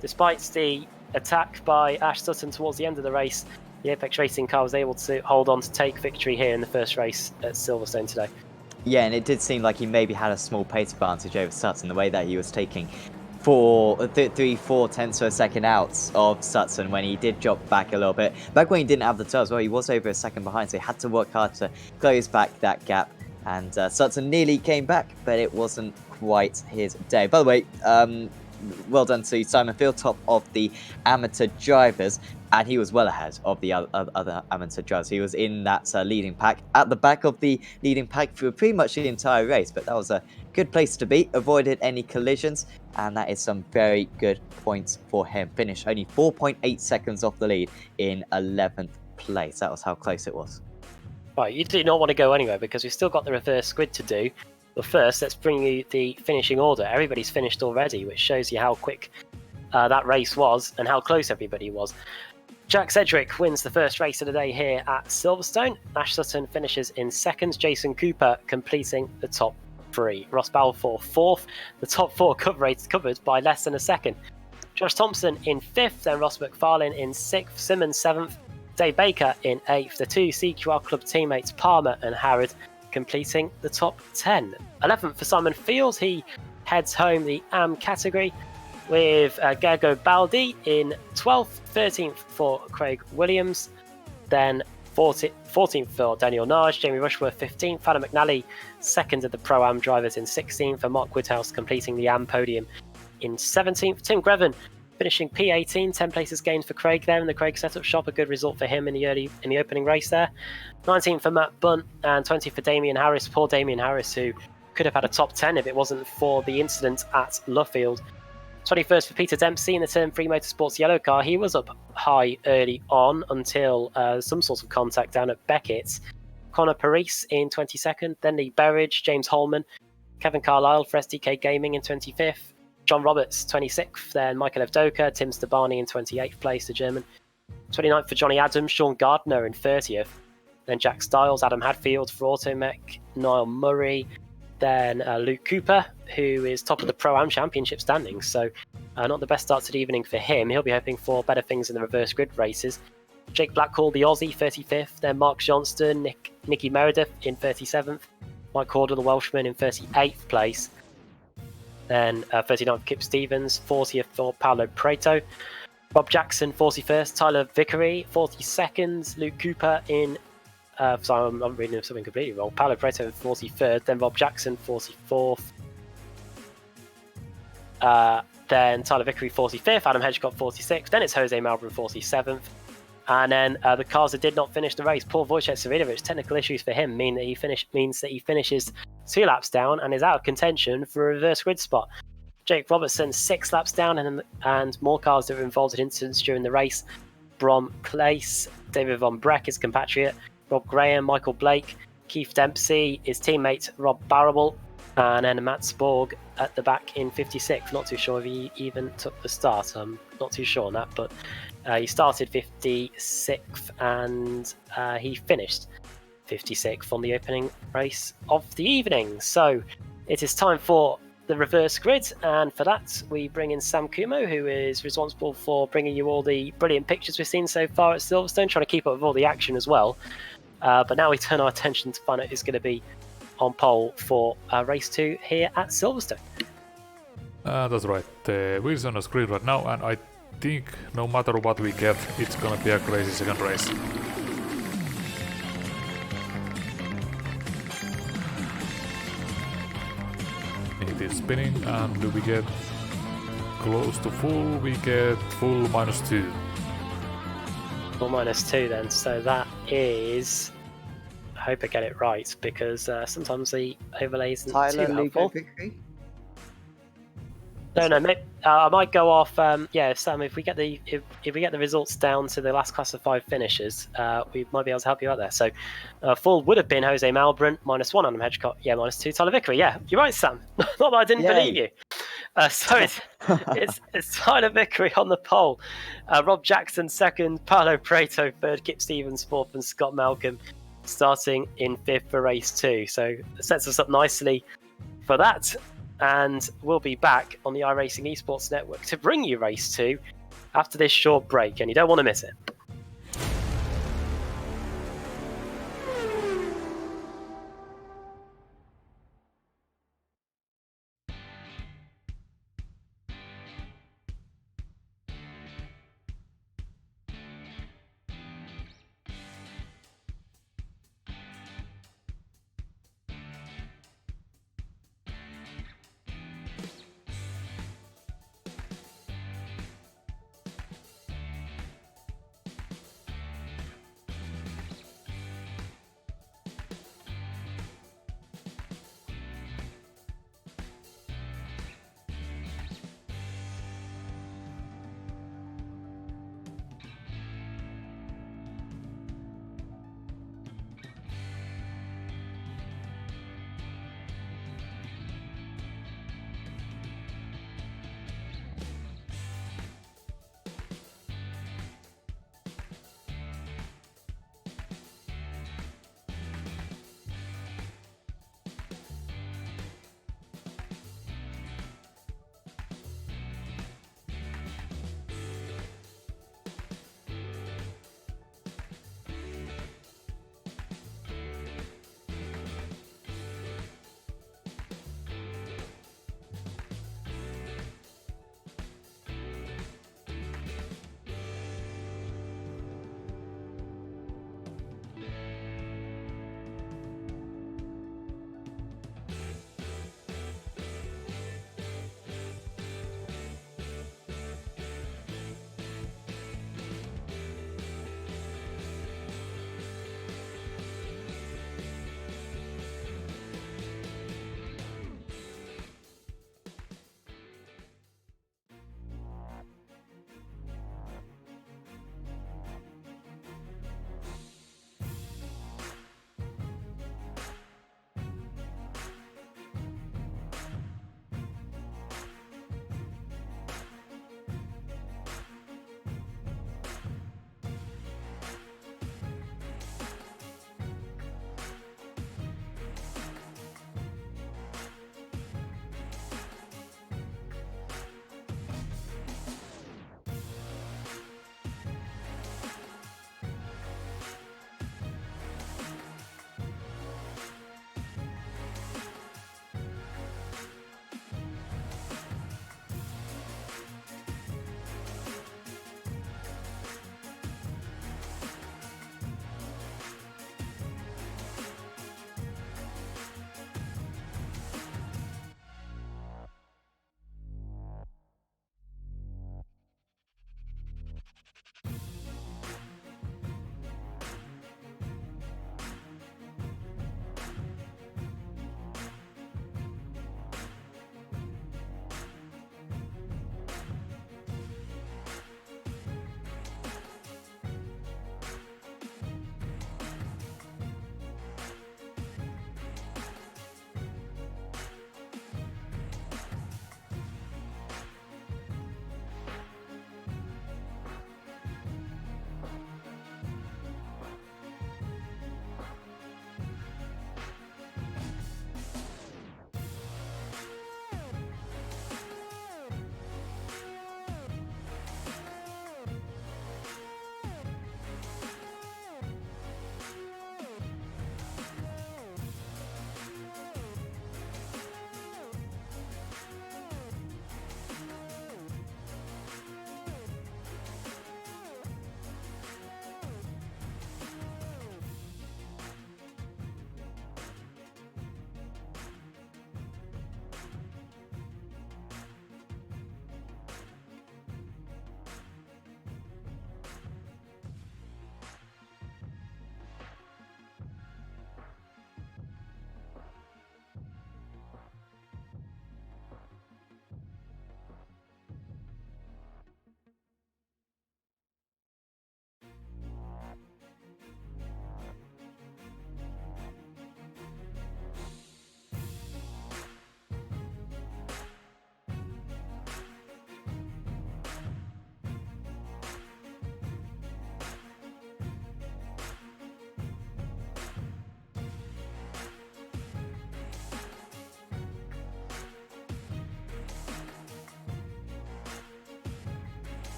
despite the attack by Ash Sutton towards the end of the race, the Apex Racing car was able to hold on to take victory here in the first race at Silverstone today. Yeah, and it did seem like he maybe had a small pace advantage over Sutton, the way that he was taking 3-4 tenths of a second out of Sutton when he did drop back a little bit. Back when he didn't have the toe as well, he was over a second behind, so he had to work hard to close back that gap. And Sutton nearly came back, but it wasn't quite his day. By the way, well done to Simon Field, top of the amateur drivers, and he was well ahead of the other amateur drivers. He was in that leading pack, at the back of the leading pack for pretty much the entire race, but that was a good place to be, avoided any collisions, and that is some very good points for him. Finished only 4.8 seconds off the lead in 11th place. That was how close it was. Right, you do not want to go anywhere because we've still got the reverse grid to do. But first, let's bring you the finishing order. Everybody's finished already, which shows you how quick that race was and how close everybody was. Jack Sedgwick wins the first race of the day here at Silverstone. Ash Sutton finishes in second. Jason Cooper completing the top 3. Ross Balfour 4th. The top 4 covered by less than a second. Josh Thompson in 5th, then Ross McFarlane in 6th. Simmons 7th. Dave Baker in 8th. The 2 CQR Club teammates Palmer and Harrod completing the top 10. 11th for Simon Field. He heads home the AM category with Gergo Baldi in 12th. 13th for Craig Williams. Then 14th for Daniel Nage. Jamie Rushworth 15th. Adam McNally second of the Pro-Am drivers in 16th. For Mark Woodhouse completing the AM podium in 17th. Tim Greven finishing P18, 10 places gained for Craig there in the Craig setup shop. A good result for him in the opening race there. 19th for Matt Bunt and 20th for Damien Harris. Poor Damien Harris, who could have had a top 10 if it wasn't for the incident at Luffield. 21st for Peter Dempsey in the Turn 3 Motorsports yellow car. He was up high early on until some sort of contact down at Beckett's. Connor Paris in 22nd, then Lee Berridge, James Holman, Kevin Carlisle for SDK Gaming in 25th, John Roberts 26th, then Michael Evdoka, Tim Stabani in 28th place, the German. 29th for Johnny Adams, Sean Gardner in 30th, then Jack Stiles, Adam Hadfield for Automech, Niall Murray, then Luke Cooper, who is top of the Pro-Am Championship standings, so not the best start to the evening for him. He'll be hoping for better things in the reverse grid races. Jake Blackhall, the Aussie, 35th, then Mark Johnston, Nicky Meredith in 37th, Mike Cordell, the Welshman, in 38th place, then 39th Kip Stevens, 40th for Paolo Preto, Rob Jackson 41st, Tyler Vickery 42nd, Luke Cooper in sorry, I'm reading something completely wrong. Paolo Preto in 43rd, then Rob Jackson 44th, then Tyler Vickery 45th, Adam Hedgecock 46th, then it's Jose Malbran 47th, and then the cars that did not finish the race, poor Wojciech Savidovic, technical issues for him means that he finishes 2 laps down and is out of contention for a reverse grid spot. Jake Robertson 6 laps down, and more cars that were involved in incidents during the race. Brom Clace, David Von Breck, his compatriot, Rob Graham, Michael Blake, Keith Dempsey, his teammate Rob Barrable, and then Matt Sporg at the back in 56th. Not too sure if he even took the start. I'm not too sure on that, but he started 56th and he finished 56th on the opening race of the evening. So it is time for the reverse grid, and for that we bring in Sam Kumo, who is responsible for bringing you all the brilliant pictures we've seen so far at Silverstone, trying to keep up with all the action as well. But now we turn our attention to find out who's going to be on pole for race 2 here at Silverstone. That's right. The wheels on the screen right now, and I think no matter what we get, it's gonna be a crazy second race. It is spinning, and do we get close to full? We get full -2. Full -2 then, so that is... I hope I get it right, because sometimes the overlay isn't Tyler too Lugo helpful. Vickery? No, maybe, I might go off. Sam, if we get the results down to the last class of 5 finishers, we might be able to help you out there. So, full would have been Jose Malbran, -1 Adam Hedgecock, -2 Tyler Vickery. Yeah, you're right, Sam. Not that I didn't believe you. So it's Tyler Vickery on the pole, Rob Jackson 2nd, Paolo Preto 3rd, Kip Stevens 4th, and Scott Malcolm starting in 5th for race 2. So it sets us up nicely for that. And we'll be back on the iRacing Esports Network to bring you race 2 after this short break, and you don't want to miss it.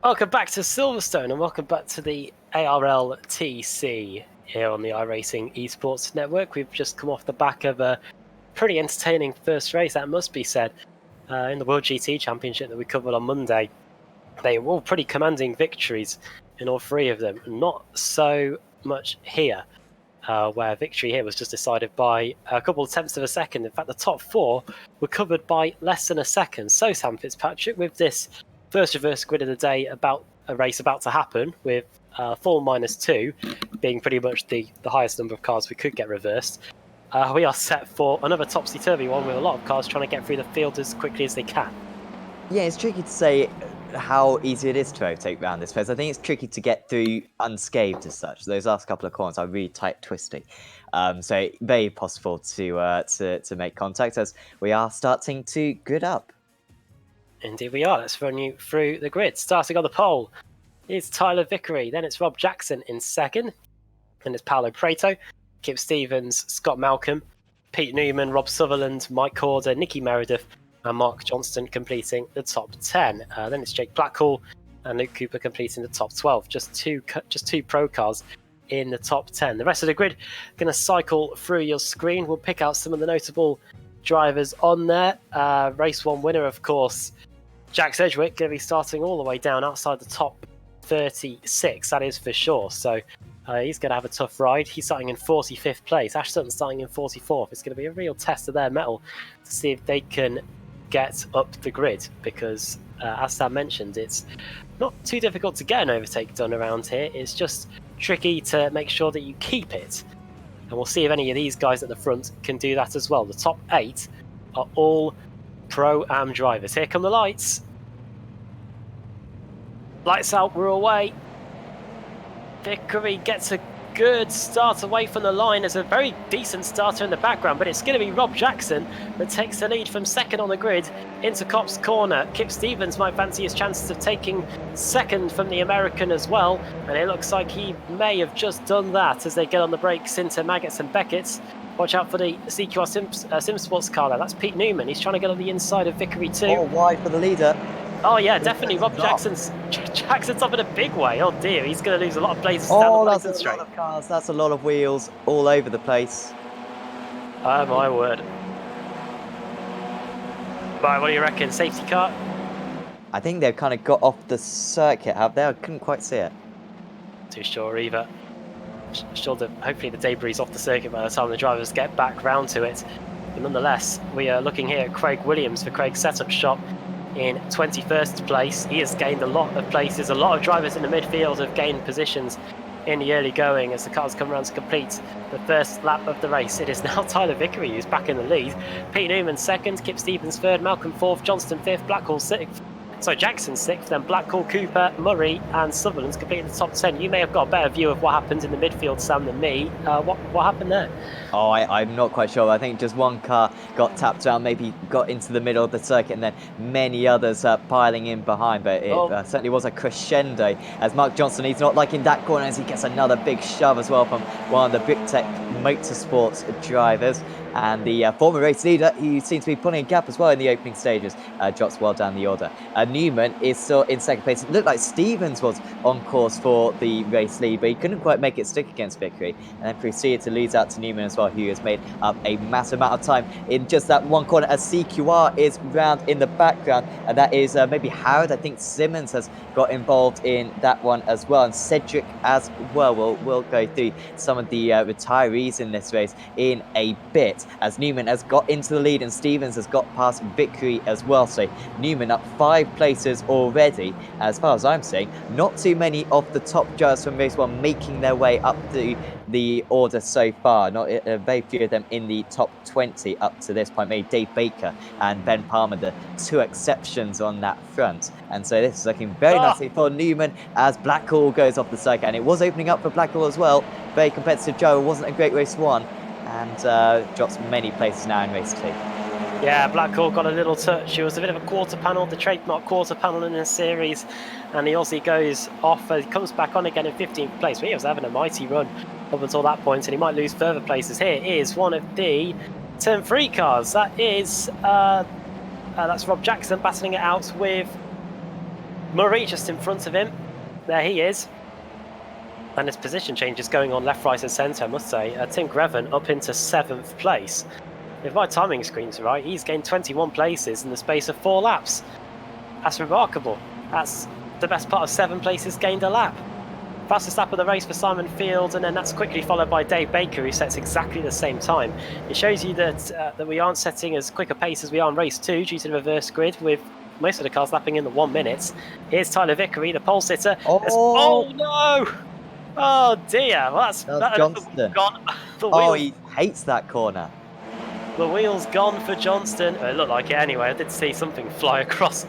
Welcome back to Silverstone and welcome back to the ARLTC here on the iRacing Esports Network. We've just come off the back of a pretty entertaining first race, that must be said, in the World GT Championship that we covered on Monday. They were all pretty commanding victories in all three of them. Not so much here, where victory here was just decided by a couple of tenths of a second. In fact, the top four were covered by less than a second. So Sam Fitzpatrick, with this first reverse grid of the day, about a race about to happen, with 4 minus 2 being pretty much the highest number of cars we could get reversed. We are set for another topsy-turvy one with a lot of cars trying to get through the field as quickly as they can. Yeah, it's tricky to say how easy it is to overtake around this place. I think it's tricky to get through unscathed as such. Those last couple of corners are really tight, twisty. So very possible to make contact as we are starting to grid up. Indeed we are. Let's run you through the grid. Starting on the pole is Tyler Vickery. Then it's Rob Jackson in second. Then it's Paolo Prato, Kip Stevens, Scott Malcolm, Pete Newman, Rob Sutherland, Mike Corder, Nicky Meredith, and Mark Johnston completing the top 10. Then it's Jake Blackhall and Luke Cooper completing the top 12. Just two pro cars in the top 10. The rest of the grid going to cycle through your screen. We'll pick out some of the notable drivers on there. Race 1 winner, of course, Jack Sedgwick, going to be starting all the way down outside the top 36, that is for sure. So he's going to have a tough ride. He's starting in 45th place. Ash Sutton starting in 44th. It's going to be a real test of their mettle to see if they can get up the grid, because as Sam mentioned, it's not too difficult to get an overtake done around here. It's just tricky to make sure that you keep it. And we'll see if any of these guys at the front can do that as well. The top 8 are all Pro-Am drivers. Here come the lights. Lights out, we're away. Vickery gets a good start away from the line. There's a very decent starter in the background, but it's going to be Rob Jackson that takes the lead from second on the grid into Cop's corner. Kip Stevens might fancy his chances of taking second from the American as well, and it looks like he may have just done that as they get on the brakes into Maggots and Beckett's. Watch out for the CQR Sim Sports car there. That's Pete Newman. He's trying to get on the inside of Vickery too. Oh, wide for the leader. Oh yeah, definitely. Rob Jackson's up in a big way. Oh dear, he's going to lose a lot of places down the Wellington Straight. That's a lot of cars. That's a lot of wheels all over the place. Oh my word. Right, what do you reckon? Safety car? I think they've kind of got off the circuit, have they? I couldn't quite see it. Too sure either. Sure, hopefully the debris is off the circuit by the time the drivers get back round to it. But nonetheless, we are looking here at Craig Williams for Craig's setup shop in 21st place. He has gained a lot of places. A lot of drivers in the midfield have gained positions in the early going as the cars come around to complete the first lap of the race. It is now Tyler Vickery who's back in the lead. Pete Newman second, Kip Stevens third, Malcolm fourth, Johnston fifth, Blackhall sixth. So Jackson sixth, then Blackhall, Cooper, Murray and Sutherland's completing the top 10. You may have got a better view of what happened in the midfield, Sam, than me. What happened there? Oh, I'm not quite sure. I think just one car got tapped down, maybe got into the middle of the circuit, and then many others piling in behind. But it certainly was a crescendo as Mark Johnston, he's not liking that corner as he gets another big shove as well from one of the Big Tech Motorsports drivers. And the former race leader, who seems to be pulling a gap as well in the opening stages, drops well down the order. Newman is still in second place. It looked like Stevens was on course for the race lead, but he couldn't quite make it stick against Vickery. And then proceeded to lose out to Newman as well, who has made up a massive amount of time in just that one corner as CQR is round in the background. And that is maybe Howard. I think Simmons has got involved in that one as well. And Cedric as well. We'll go through some of the retirees in this race in a bit, as Newman has got into the lead and Stevens has got past Vickery as well. So Newman up 5 places already, as far as I'm seeing. Not too many of the top drivers from race 1 making their way up to the order so far. Not very few of them in the top 20 up to this point. Maybe Dave Baker and Ben Palmer, the 2 exceptions on that front. And so this is looking very nicely for Newman as Blackhall goes off the circuit. And it was opening up for Blackhall as well. Very competitive driver. Wasn't a great race 1. And drops many places now in race 2. Yeah, Blackhall got a little touch. It was a bit of a quarter panel, the trademark quarter panel in the series. And the Aussie goes off, he comes back on again in 15th place. But he was having a mighty run up until that point, and he might lose further places. Here is one of the turn 3 cars. That is, that's Rob Jackson battling it out with Murray just in front of him. There he is. And his position change is going on left, right and centre, I must say. Tim Greven up into 7th place. If my timing screen's right, he's gained 21 places in the space of 4 laps. That's remarkable. That's the best part of 7 places gained a lap. Fastest lap of the race for Simon Field, and then that's quickly followed by Dave Baker, who sets exactly the same time. It shows you that that we aren't setting as quick a pace as we are in race 2 due to the reverse grid, with most of the cars lapping in the 1 minute. Here's Tyler Vickery, the pole sitter. Oh no! Oh dear! Well, That was Johnston. Gone. Oh, he hates that corner. The wheel's gone for Johnston. It looked like it anyway. I did see something fly across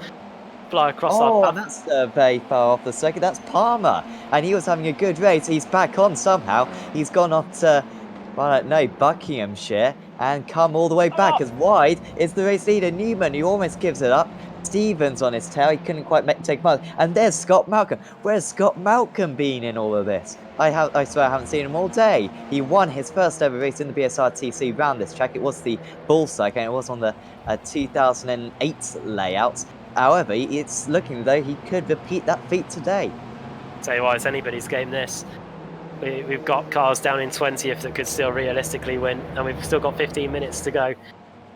our path. That's very far off the circuit. That's Palmer, and he was having a good race. He's back on somehow. He's gone off to, well, I don't know, Buckinghamshire, and come all the way back. As wide is the race leader Newman, who almost gives it up. Stevens on his tail. He couldn't quite take part. And there's Scott Malcolm. Where's Scott Malcolm been in all of this? I swear I haven't seen him all day. He won his first ever race in the BSRTC round this track. It was the Bullseye, and it was on the 2008 layout. However, it's looking though he could repeat that feat today. Tell you what, it's anybody's game this. We've got cars down in 20th that could still realistically win, and we've still got 15 minutes to go.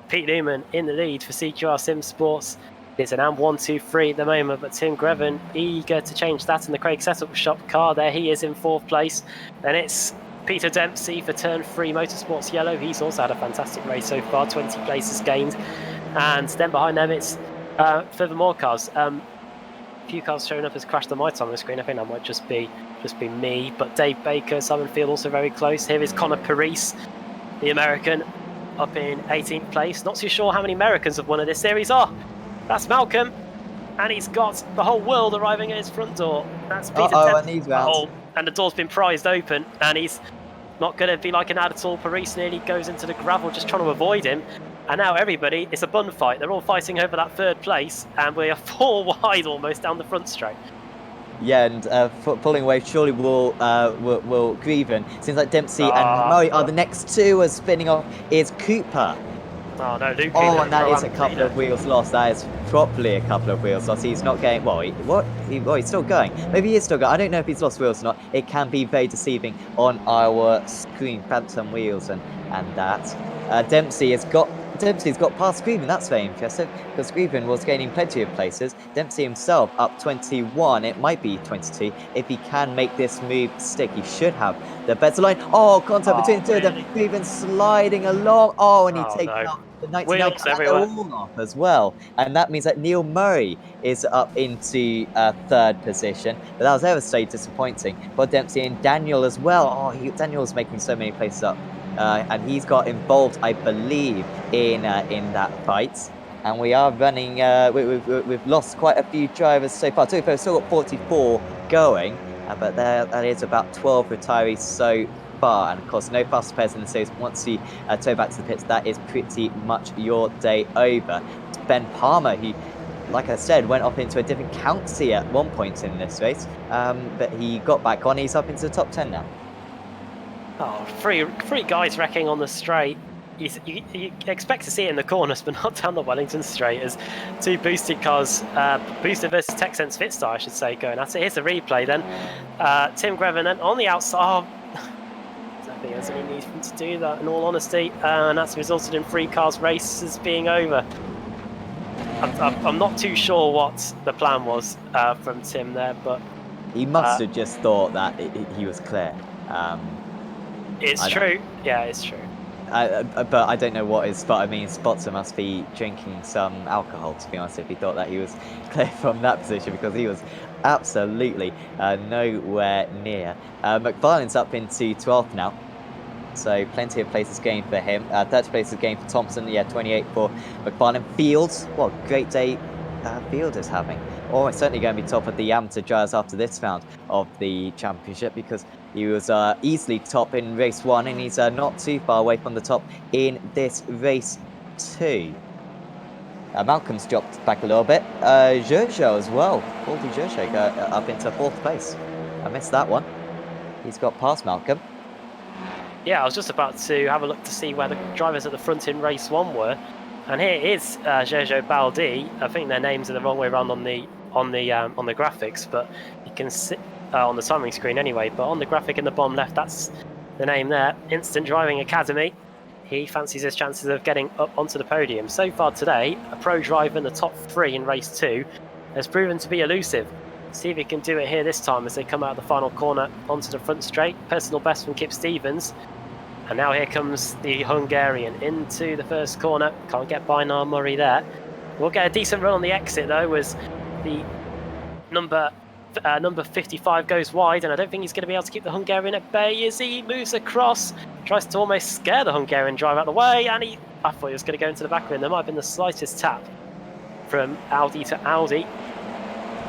Pete Newman in the lead for CQR Sim Sports. It's an AM123 at the moment, but Tim Greven eager to change that in the Craig Setup Shop car. There he is in 4th place. And it's Peter Dempsey for Turn 3 Motorsports Yellow. He's also had a fantastic race so far, 20 places gained. And then behind them it's furthermore cars. A few cars showing up as crashed on my time on the screen. I think that might just be me. But Dave Baker, Simon Field also very close. Here is Connor Paris, the American, up in 18th place. Not too sure how many Americans have won in this series. That's Malcolm, and he's got the whole world arriving at his front door. That's Peter and he's round. And the door's been prized open, and he's not going to be like an ad at all. Paris nearly goes into the gravel, just trying to avoid him. And now everybody, it's a bun fight. They're all fighting over that 3rd place, and we are 4 wide almost down the front straight. Yeah, and pulling away surely will Greven. Seems like Dempsey and Murray are the next 2. As spinning off is Cooper. Oh no, Luke. And that is a couple of wheels lost. That is properly a couple of wheels lost. He's not going. Well, he's still going. Maybe he is still going. I don't know if he's lost wheels or not. It can be very deceiving on our screen. Phantom wheels and that. Dempsey's got past Greven. That's very interesting because Greven was gaining plenty of places. Dempsey himself up 21. It might be 22 if he can make this move stick. He should have the better line. Contact between the 2 of them. Greven sliding along. And he takes out the 99 all off as well. And that means that Neil Murray is up into 3rd position. But that was ever so disappointing for Dempsey and Daniel as well. Daniel's making so many places up. And he's got involved, I believe, in that fight. And we are running. We've lost quite a few drivers so far. So we've still got 44 going, but that is about 12 retirees so far. And of course, no fast pairs in the series. Once you tow back to the pits, that is pretty much your day over. It's Ben Palmer, who, like I said, went off into a different county at one point in this race, but he got back on. He's up into the top 10 now. Three guys wrecking on the straight. You expect to see it in the corners, but not down the Wellington straight, as 2 boosted cars, Booster versus TechSense Fitstar, I should say, going at it. Here's the replay then. Tim Greven then on the outside. I don't think there's any need for him to do that, in all honesty, and that's resulted in 3 cars races being over. I'm not too sure what the plan was from Tim there, but he must have just thought that he was clear. It's true. Yeah, it's true. But I don't know what his spot. I mean, Spotter must be drinking some alcohol, to be honest, if he thought that he was clear from that position, because he was absolutely nowhere near. McFarlane's up into 12th now, so plenty of places gained for him. 30 places gained for Thompson. Yeah, 28 for McFarlane. Fields, what a great day Field is having. It's certainly going to be top of the amateur drivers after this round of the championship, because he was easily top in race 1, and he's not too far away from the top in this race 2. Malcolm's dropped back a little bit. Jojo as well. Baldy Jojo up into 4th place. I missed that one. He's got past Malcolm. Yeah, I was just about to have a look to see where the drivers at the front in race 1 were. And here is Jojo Baldi. I think their names are the wrong way around on the on the graphics, but you can see on the timing screen anyway. But on the graphic in the bottom left, that's the name there, Instant Driving Academy. He fancies his chances of getting up onto the podium. So far today, a pro driver in the top 3 in race 2 has proven to be elusive. See if he can do it here this time as they come out of the final corner onto the front straight. Personal best from Kip Stevens. And now here comes the Hungarian into the first corner. Can't get by Niall Murray there. We'll get a decent run on the exit though, as the number 55 goes wide, and I don't think he's going to be able to keep the Hungarian at bay as he moves across, tries to almost scare the Hungarian driver out of the way, and I thought he was going to go into the back of him. There might have been the slightest tap from Audi to Audi.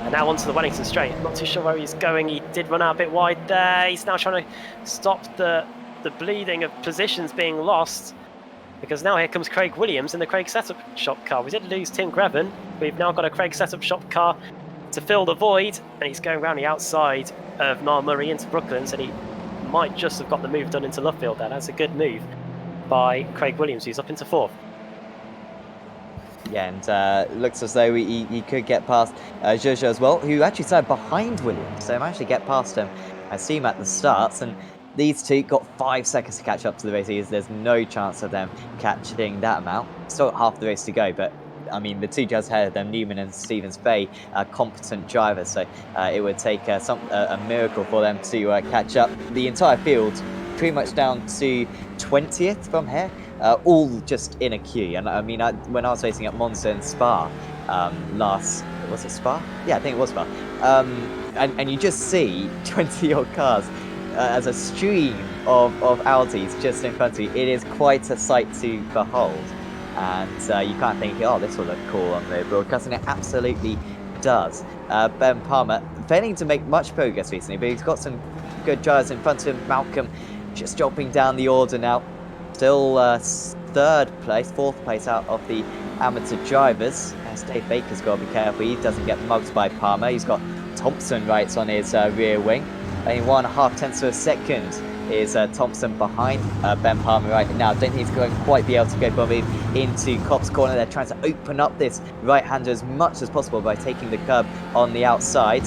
And now onto the Wellington straight. I'm not too sure where he's going. He did run out a bit wide there. He's now trying to stop the bleeding of positions being lost, because now here comes Craig Williams in the Craig setup shop car. We did lose Tim Greven. We've now got a Craig setup shop car to fill the void, and he's going around the outside of Niall Murray into Brooklands, and he might just have got the move done into Luffield there. That's a good move by Craig Williams, who's up into 4th. Yeah, and looks as though he could get past Jojo as well, who actually started behind Williams, so managed to get past him. I see him at the starts, and these two got 5 seconds to catch up to the race. There's no chance of them catching that amount. Still got half the race to go, but I mean, the two drivers ahead of them, Newman and Stevens Bay, are competent drivers, so it would take a miracle for them to catch up. The entire field pretty much down to 20th from here, all just in a queue. And I mean, when I was racing at Monza and Spa was it Spa? Yeah, I think it was Spa. And you just see 20-odd cars as a stream of Audis just in front of you. It is quite a sight to behold. And you can't think, oh, this will look cool on the broadcast, and it absolutely does. Ben Palmer failing to make much progress recently, but he's got some good drivers in front of him. Malcolm just dropping down the order now. Still 3rd place, 4th place out of the amateur drivers. As Dave Baker's got to be careful, he doesn't get mugged by Palmer. He's got Thompson right on his rear wing. Only 1.5 tenths of a second is Thompson behind Ben Palmer right now. I don't think he's going to quite be able to go from into Kopp's corner. They're trying to open up this right-hander as much as possible by taking the curb on the outside,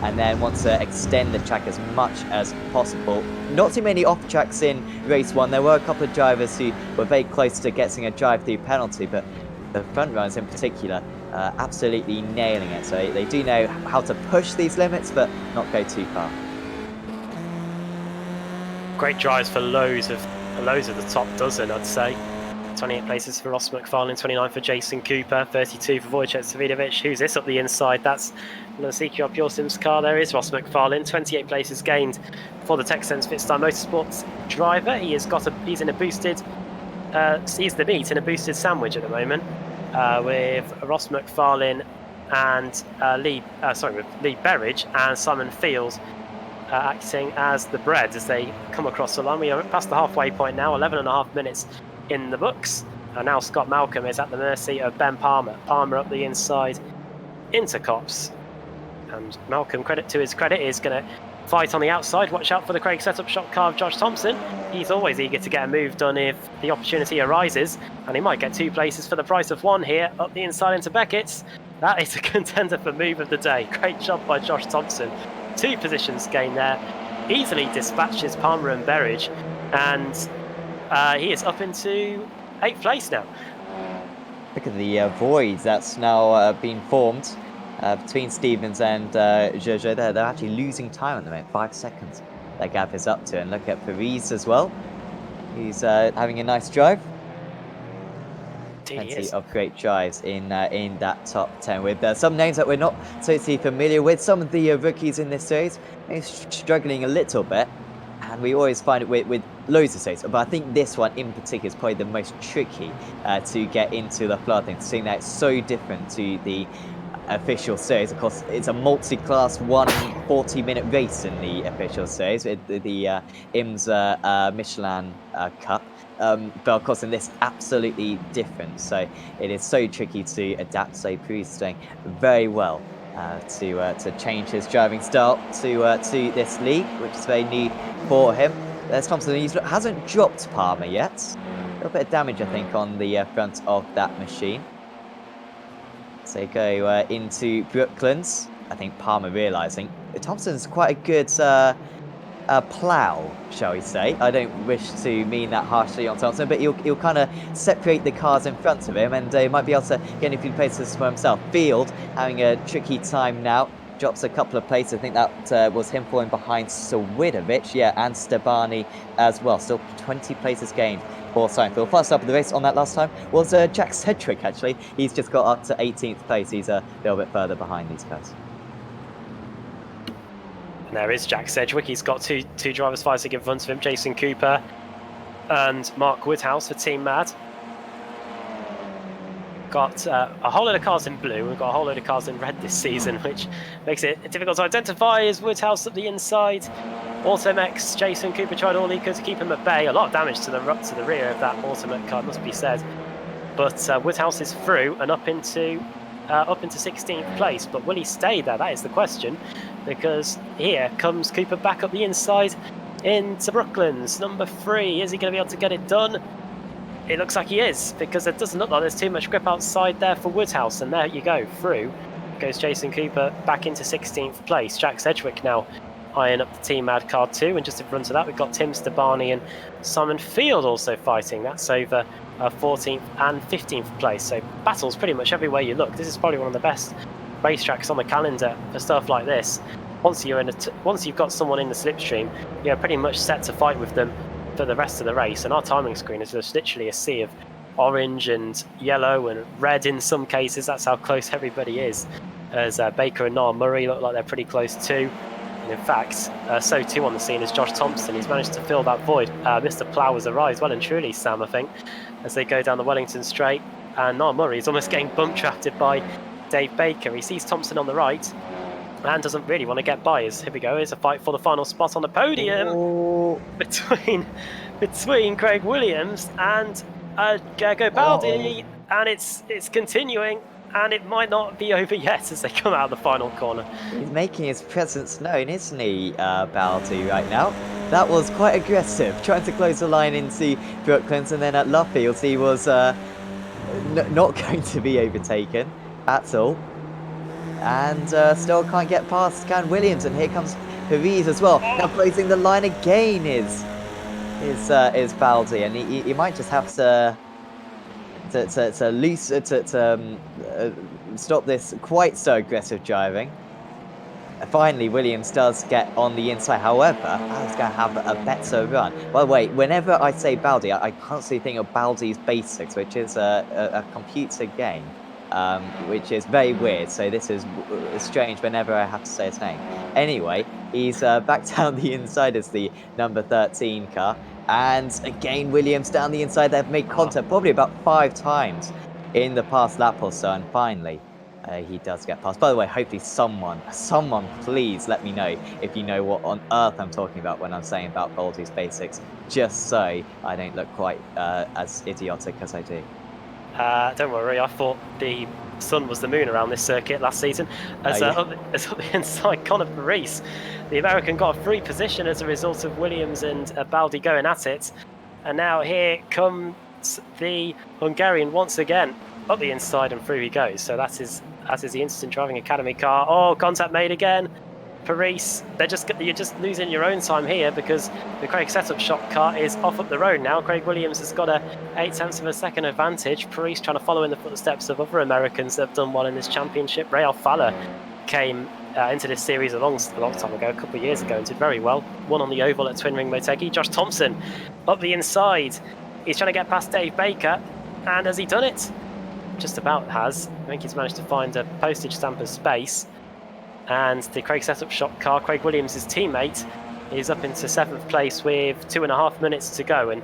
and then want to extend the track as much as possible. Not too many off tracks in race 1. There were a couple of drivers who were very close to getting a drive-through penalty, but the front runners in particular absolutely nailing it. So they do know how to push these limits, but not go too far. Great drives for loads of the top dozen, I'd say. 28 places for Ross McFarlane, 29 for Jason Cooper, 32 for Wojciech Savidovic. Who's this up the inside? That's the CQR Pure Sims car. There is Ross McFarlane. 28 places gained for the Texans Fitstar Motorsports driver. He's in a boosted. He's the meat in a boosted sandwich at the moment with Ross McFarlane and with Lee Berridge and Simon Fields acting as the bread as they come across the line. We are past the halfway point now, 11.5 minutes in the books. And now Scott Malcolm is at the mercy of Ben Palmer. Palmer up the inside into Copse. And Malcolm, credit to his credit, is going to fight on the outside. Watch out for the Craig setup shot car of Josh Thompson. He's always eager to get a move done if the opportunity arises. And he might get 2 places for the price of 1 here, up the inside into Beckett's. That is a contender for move of the day. Great job by Josh Thompson. 2 positions gained there. Easily dispatches Palmer and Berridge. And he is up into 8th place now. Look at the void that's now been formed between Stevens and Jojo. They're actually losing time at the moment, 5 seconds. That gap is up to. And look at Paris as well. He's having a nice drive. Plenty of great drives in that top 10 with some names that we're not totally familiar with. Some of the rookies in this series are struggling a little bit, and we always find it with loads of series, but I think this one in particular is probably the most tricky to get into the flow of things, seeing that it's so different to the official series. Of course, it's a multi-class 40-minute race in the official series with the IMSA Michelin Cup. But of course in this, absolutely different. So it is so tricky to adapt. So Paris is doing very well to change his driving style to this league, which is very new for him. There's Thompson. He hasn't dropped Palmer yet. A little bit of damage, I think, on the front of that machine. they go into Brooklands. I think Palmer realising Thompson's quite a good plough, shall we say. I don't wish to mean that harshly on Thompson, but he'll kind of separate the cars in front of him, and he might be able to get a few places for himself. Field having a tricky time now. Drops a couple of places. I think that was him falling behind Sawidovic, yeah, and Stabani as well. Still 20 places gained for Seinfeld. First up of the race on that last time was Jack Sedgwick, actually. He's just got up to 18th place. He's a little bit further behind these guys. And there is Jack Sedgwick. He's got two drivers fighting in front of him, Jason Cooper and Mark Woodhouse for Team Mad. Got a whole load of cars in blue. We've got a whole load of cars in red this season, which makes it difficult to identify. As Woodhouse at the inside, Automex, Jason Cooper tried all he could to keep him at bay. A lot of damage to the rear of that Automex car, must be said. But Woodhouse is through and up into 16th place. But will he stay there? That is the question, because here comes Cooper back up the inside into Brooklands, number 3. Is he going to be able to get it done? It looks like he is, because it doesn't look like there's too much grip outside there for Woodhouse. And there you go, through goes Jason Cooper back into 16th place. Jack Sedgwick now eyeing up the Team Mad car too, and just in front of that we've got Tim Stabani and Simon Field also fighting. That's over 14th and 15th place. So battles pretty much everywhere you look. This is probably one of the best racetracks on the calendar for stuff like this. Once you've got someone in the slipstream, you're pretty much set to fight with them for the rest of the race. And our timing screen is just literally a sea of orange and yellow and red in some cases. That's how close everybody is. As Baker and Niall Murray look like they're pretty close too. And in fact, so too on the scene is Josh Thompson. He's managed to fill that void. Mr. Plough has arrived well and truly, Sam, I think, as they go down the Wellington Straight. And Niall Murray is almost getting bump drafted by Dave Baker. He sees Thompson on the right and doesn't really want to get by. Here we go. Here's a fight for the final spot on the podium between Craig Williams and Jago Baldi, and it's continuing, and it might not be over yet as they come out of the final corner. He's making his presence known, isn't he, Baldi, right now? That was quite aggressive, trying to close the line into Brooklands, and then at Luffield he was not going to be overtaken at all. And still can't get past Can Williams, and here comes Paris as well. Now closing the line again is Baldi, and he might just have to stop this quite so aggressive driving. Finally, Williams does get on the inside. However, he's going to have a better run. By the way, whenever I say Baldi, I constantly think of Baldi's Basics, which is a computer game. Which is very weird, so this is strange whenever I have to say his name. Anyway, he's back down the inside as the number 13 car, and again Williams down the inside. They've made contact probably about 5 times in the past lap or so, and finally he does get past. By the way, hopefully someone please let me know if you know what on earth I'm talking about when I'm saying about Baldi's Basics, just so I don't look quite as idiotic as I do. Don't worry, I thought the sun was the moon around this circuit last season. As up the inside, Conor Paris, the American, got a free position as a result of Williams and Baldi going at it. And now here comes the Hungarian once again, up the inside and through he goes. So that is the Instant Driving Academy car. Oh, contact made again. Paris, you're just losing your own time here, because the Craig setup shop car is off up the road now. Craig Williams has got a 0.8 of a second advantage. Paris trying to follow in the footsteps of other Americans that have done well in this championship. Ray Alfala came into this series a long time ago, a couple of years ago, and did very well. Won on the oval at Twin Ring Motegi. Josh Thompson up the inside. He's trying to get past Dave Baker, and has he done it? Just about has. I think he's managed to find a postage stamp of space. And the Craig setup shop car, Craig Williams' teammate, is up into 7th place with 2.5 minutes to go. And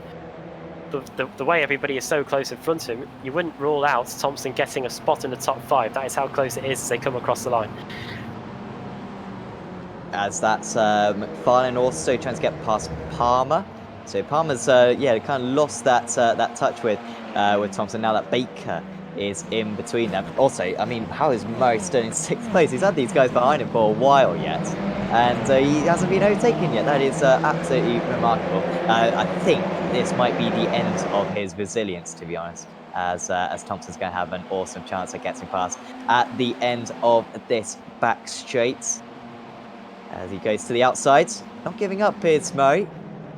the way everybody is so close in front of him, you wouldn't rule out Thompson getting a spot in the top 5. That is how close it is as they come across the line. As that's McFarlane also trying to get past Palmer. So Palmer's kind of lost that touch with Thompson now that Baker is in between them. Also, I mean, how is Murray still in 6th place? He's had these guys behind him for a while yet, and he hasn't been overtaken yet. That is absolutely remarkable. I think this might be the end of his resilience, to be honest. as Thompson's going to have an awesome chance at getting past at the end of this back straight. As he goes to the outside, not giving up is Murray.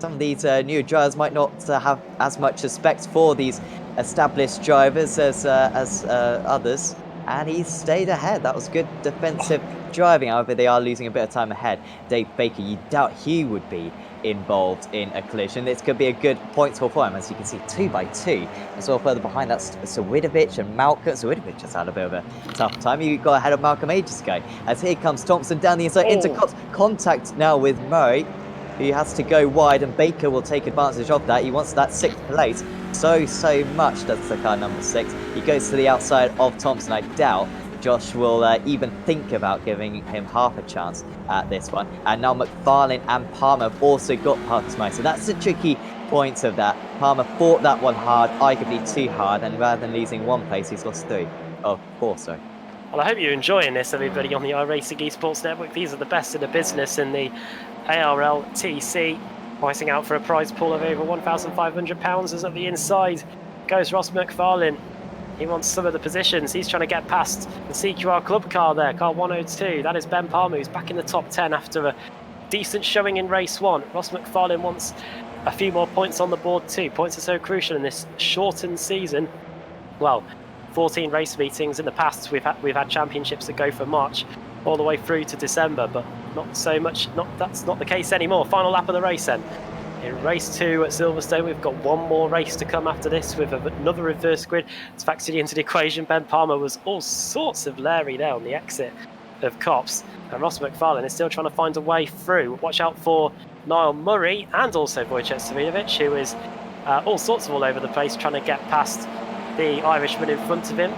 Some of these new drivers might not have as much respect for these established drivers as others, and he stayed ahead. That was good defensive driving. However, they are losing a bit of time ahead. Dave Baker, you doubt he would be involved in a collision. This could be a good point for him, as you can see, 2 by 2. As well, further behind, that's Sawidovic and Malcolm. Sawidovic just had a bit of a tough time. He got ahead of Malcolm ages ago. As here comes Thompson down the inside into contact now with Murray. He has to go wide, and Baker will take advantage of that. He wants that 6th place so much, does the car number 6. He goes to the outside of Thompson. I doubt Josh will even think about giving him half a chance at this one. And now McFarlane and Palmer have also got past Murray. So that's the tricky point of that. Palmer fought that one hard, arguably too hard, and rather than losing 1 place, he's lost 3. Oh, 4, sorry. Well, I hope you're enjoying this, everybody, on the iRacing Esports Network. These are the best in the business in the ARLTC. Pricing out for a prize pool of over £1,500 as at the inside goes Ross McFarlane. He wants some of the positions. He's trying to get past the CQR club car there, car 102. That is Ben Palmer, who's back in the top 10 after a decent showing in race 1. Ross McFarlane wants a few more points on the board too. Points are so crucial in this shortened season. Well, 14 race meetings in the past. We've had championships that go from March all the way through to December, but not so much. That's not the case anymore. Final lap of the race then. In race 2 at Silverstone, we've got one more race to come after this with another reverse grid. It's factored into the equation. Ben Palmer was all sorts of leery there on the exit of Copse, and Ross McFarlane is still trying to find a way through. Watch out for Niall Murray and also Wojciech Sawidovic, who is all sorts of all over the place trying to get past the Irishman in front of him.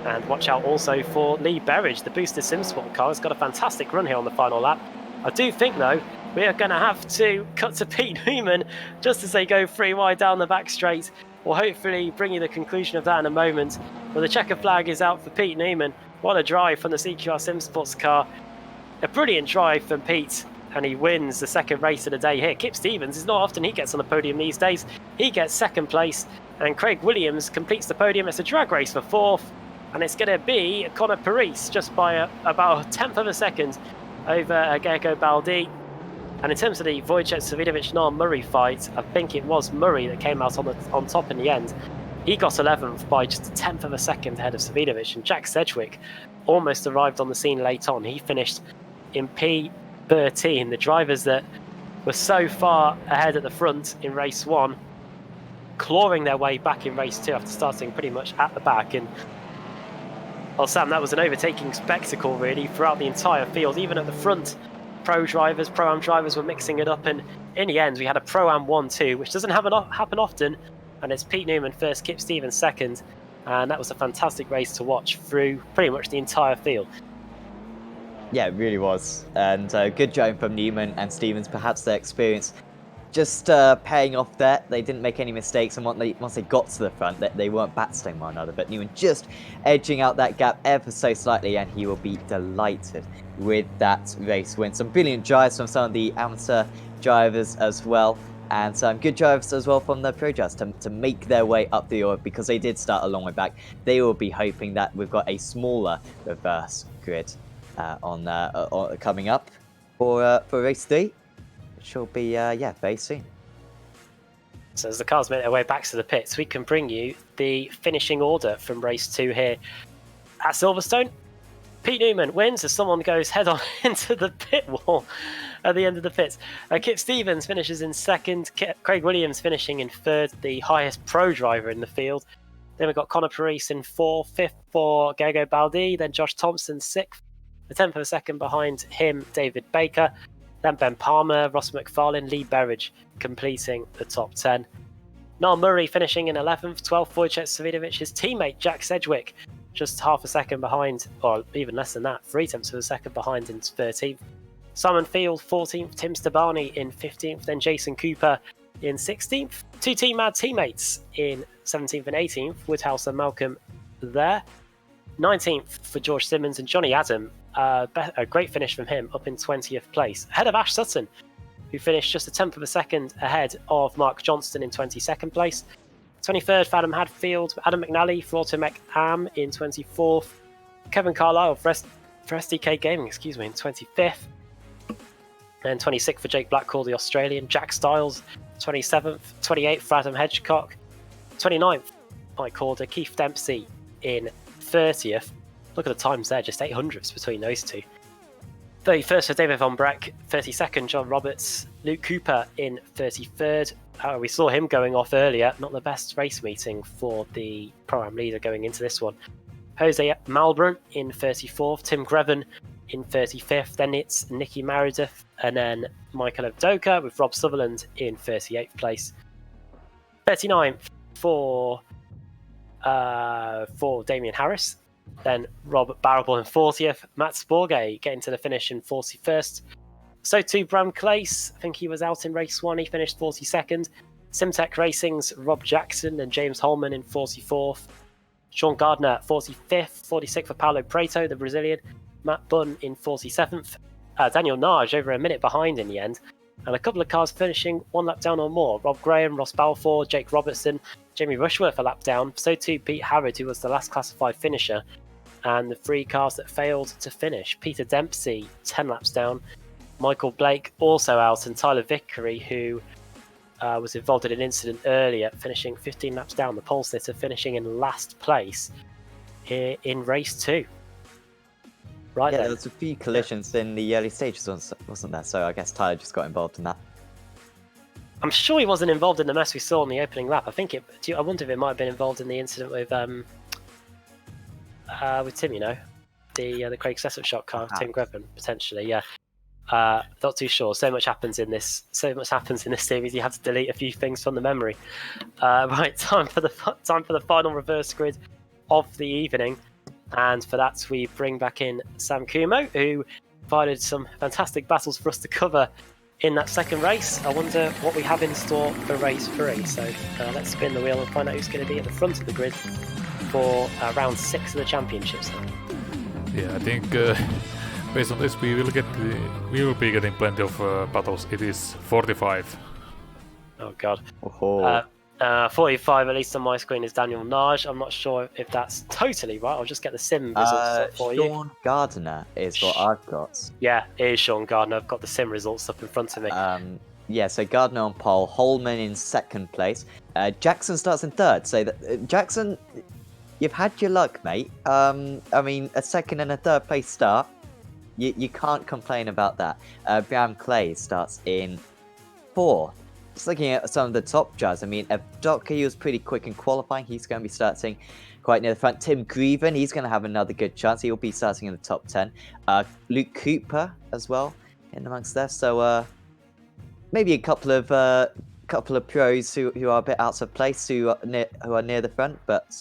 And watch out also for Lee Berridge. The boosted SimSport car has got a fantastic run here on the final lap. I do think, though, we are going to have to cut to Pete Newman just as they go 3 wide down the back straight. We'll hopefully bring you the conclusion of that in a moment. But the checker flag is out for Pete Newman. What a drive from the CQR SimSports car. A brilliant drive from Pete, and he wins the 2nd race of the day here. Kip Stevens, it's not often he gets on the podium these days. He gets 2nd place, and Craig Williams completes the podium. It's a drag race for 4th, and it's going to be Conor Paris just by about a 10th of a second over Gergo Baldi. And in terms of the Wojciech Sawidovic-Niall Murray fight, I think it was Murray that came out on top in the end. He got 11th by just a 10th of a second ahead of Sawidovic, and Jack Sedgwick almost arrived on the scene late on. He finished in P13. The drivers that were so far ahead at the front in race 1, clawing their way back in race 2 after starting pretty much at the back. And well, Sam, that was an overtaking spectacle really throughout the entire field, even at the front. Pro-Am drivers were mixing it up, and in the end we had a Pro-Am 1-2, which doesn't happen often, and it's Pete Newman first, Kip Stevens second, and that was a fantastic race to watch through pretty much the entire field. Yeah, it really was, and good driving from Newman and Stevens. Perhaps their experience just paying off there. They didn't make any mistakes, and once they got to the front, they weren't battling one another, but Newman just edging out that gap ever so slightly, and he will be delighted with that race win. Some brilliant drives from some of the amateur drivers as well, and some good drives as well from the pro drivers to make their way up the order, because they did start a long way back. They will be hoping that we've got a smaller reverse grid coming up for race 3, which will be very soon. So as the cars make their way back to the pits, we can bring you the finishing order from race 2 here at Silverstone. Pete Newman wins as someone goes head on into the pit wall at the end of the pits. Kip Stevens finishes in 2nd, Craig Williams finishing in 3rd, the highest pro driver in the field. Then we've got Conor Paris in 4th, 5th for Gergo Baldi, then Josh Thompson 6th, a 10th of a second behind him, David Baker, then Ben Palmer, Ross McFarlane, Lee Berridge completing the top 10. Niall Murray finishing in 11th, 12th, Wojciech Sawidovic, his teammate Jack Sedgwick just half a second behind, or even less than that, 3/10 of a second behind in 13th. Simon Field 14th, Tim Stabani in 15th, then Jason Cooper in 16th. 2 Team Mad teammates in 17th and 18th, Woodhouse and Malcolm there. 19th for George Simmons and Johnny Adam, a great finish from him, up in 20th place. Ahead of Ash Sutton, who finished just a 10th of a second ahead of Mark Johnston in 22nd place. 23rd, Adam Hadfield. Adam McNally for Automech Am in 24th. Kevin Carlisle for SDK Gaming, in 25th. And 26th for Jake Blackall, the Australian. Jack Styles, 27th. 28th for Adam Hedgecock. 29th, Mike Calder. Keith Dempsey in 30th. Look at the times there, just 800ths between those two. 31st for David Von Breck. 32nd, John Roberts. Luke Cooper in 33rd. We saw him going off earlier. Not the best race meeting for the Pro-Am leader going into this one. Jose Malbrun in 34th. Tim Greven in 35th. Then it's Nicky Meredith and then Michael Avdoka with Rob Sutherland in 38th place. 39th for Damien Harris. Then Rob Barrable in 40th. Matt Sporgay getting to the finish in 41st. So too Bram Clace. I think he was out in race 1. He finished 42nd. Simtech Racing's Rob Jackson and James Holman in 44th. Sean Gardner 45th. 46th for Paulo Preto, the Brazilian. Matt Bunn in 47th. Daniel Nage over a minute behind in the end. And a couple of cars finishing 1 lap down or more. Rob Graham, Ross Balfour, Jake Robertson, Jamie Rushworth a lap down. So too Pete Harrod, who was the last classified finisher. And the 3 cars that failed to finish. Peter Dempsey, 10 laps down. Michael Blake also out. And Tyler Vickery, who was involved in an incident earlier, finishing 15 laps down. The pole sitter finishing in last place here in race 2. Right yeah, then. there was a few collisions in the early stages, wasn't there? So I guess Tyler just got involved in that. I'm sure he wasn't involved in the mess we saw in the opening lap. I wonder if it might have been involved in the incident with Tim, the Craig Sessup shot car, Tim Greven, potentially, yeah. Not too sure. So much happens in this series. You have to delete a few things from the memory. Right, time for the final reverse grid of the evening. And for that, we bring back in Sam Kumo, who provided some fantastic battles for us to cover in that second race. I wonder what we have in store for race 3. So let's spin the wheel and find out who's going to be at the front of the grid for round 6 of the championships. Yeah, I think based on this, we will be getting plenty of battles. It is 45. Oh God. Oh. 45, at least on my screen, is Daniel Nage. I'm not sure if that's totally right. I'll just get the sim results up for you. Sean Gardner is what I've got. Yeah, it is Sean Gardner. I've got the sim results up in front of me. Yeah, so Gardner on pole, Holman in 2nd place. Jackson starts in 3rd. So Jackson, you've had your luck, mate. I mean, a 2nd and a 3rd place start. You can't complain about that. Bram Clay starts in 4th. Just looking at some of the top drivers, I mean, Avdoka was pretty quick in qualifying. He's going to be starting quite near the front. Tim Greven, he's going to have another good chance. He'll be starting in the top 10. Luke Cooper as well in amongst there. So maybe a couple of pros who are a bit out of place who are near the front, but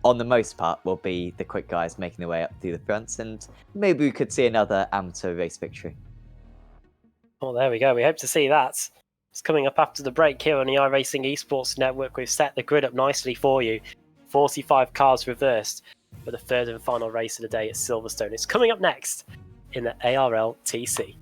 on the most part will be the quick guys making their way up through the front, and maybe we could see another amateur race victory. Well, there we go. We hope to see that. It's coming up after the break here on the iRacing Esports Network. We've set the grid up nicely for you. 45 cars reversed for the 3rd and final race of the day at Silverstone. It's coming up next in the ARLTC.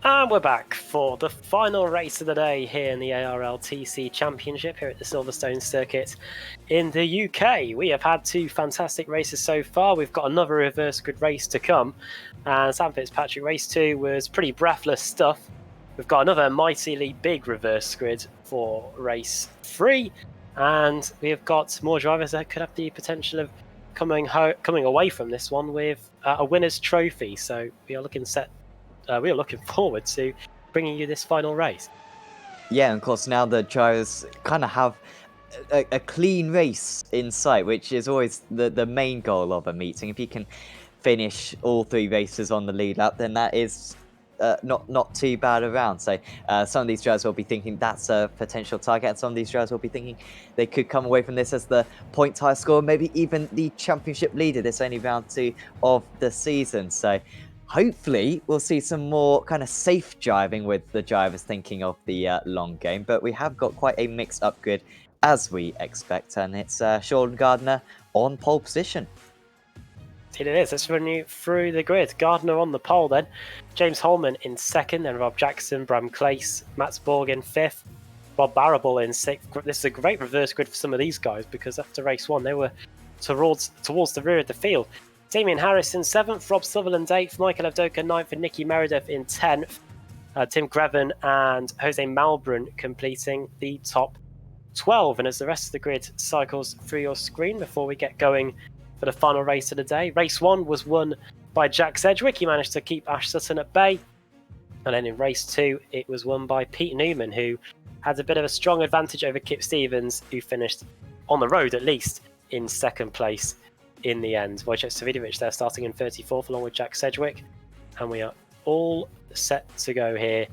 And we're back for the final race of the day here in the ARLTC Championship here at the Silverstone circuit in the UK. We have had 2 fantastic races so far. We've got another reverse grid race to come. And Sam Fitzpatrick race 2 was pretty breathless stuff. We've got another mightily big reverse grid for race 3. And we have got more drivers that could have the potential of coming away from this one with a winner's trophy. So we are looking forward to bringing you this final race. Yeah, and of course now the drivers kind of have a clean race in sight, which is always the main goal of a meeting. If you can finish all 3 races on the lead lap, then that is not too bad around. So some of these drivers will be thinking that's a potential target, and some of these drivers will be thinking they could come away from this as the point high score, maybe even the championship leader. This only round 2 of the season, so hopefully we'll see some more kind of safe driving with the drivers thinking of the long game. But we have got quite a mixed up grid as we expect, and it's Sean Gardner on pole position. It is. Let's run you through the grid. Gardner on the pole then. James Holman in 2nd, then Rob Jackson, Bram Clace, Mats Borg in 5th, Bob Barrable in 6th. This is a great reverse grid for some of these guys because after race 1 they were towards the rear of the field. Damien Harris in 7th, Rob Sutherland 8th, Michael Avdoka 9th, and Nicky Meredith in 10th. Tim Greven and Jose Malbran completing the top 12. And as the rest of the grid cycles through your screen before we get going for the final race of the day, race 1 was won by Jack Sedgwick. He managed to keep Ash Sutton at bay. And then in race 2, it was won by Pete Newman, who had a bit of a strong advantage over Kip Stevens, who finished on the road at least in 2nd place in the end. Wojciech Savidovic there starting in 34th along with Jack Sedgwick. And we are all set to go here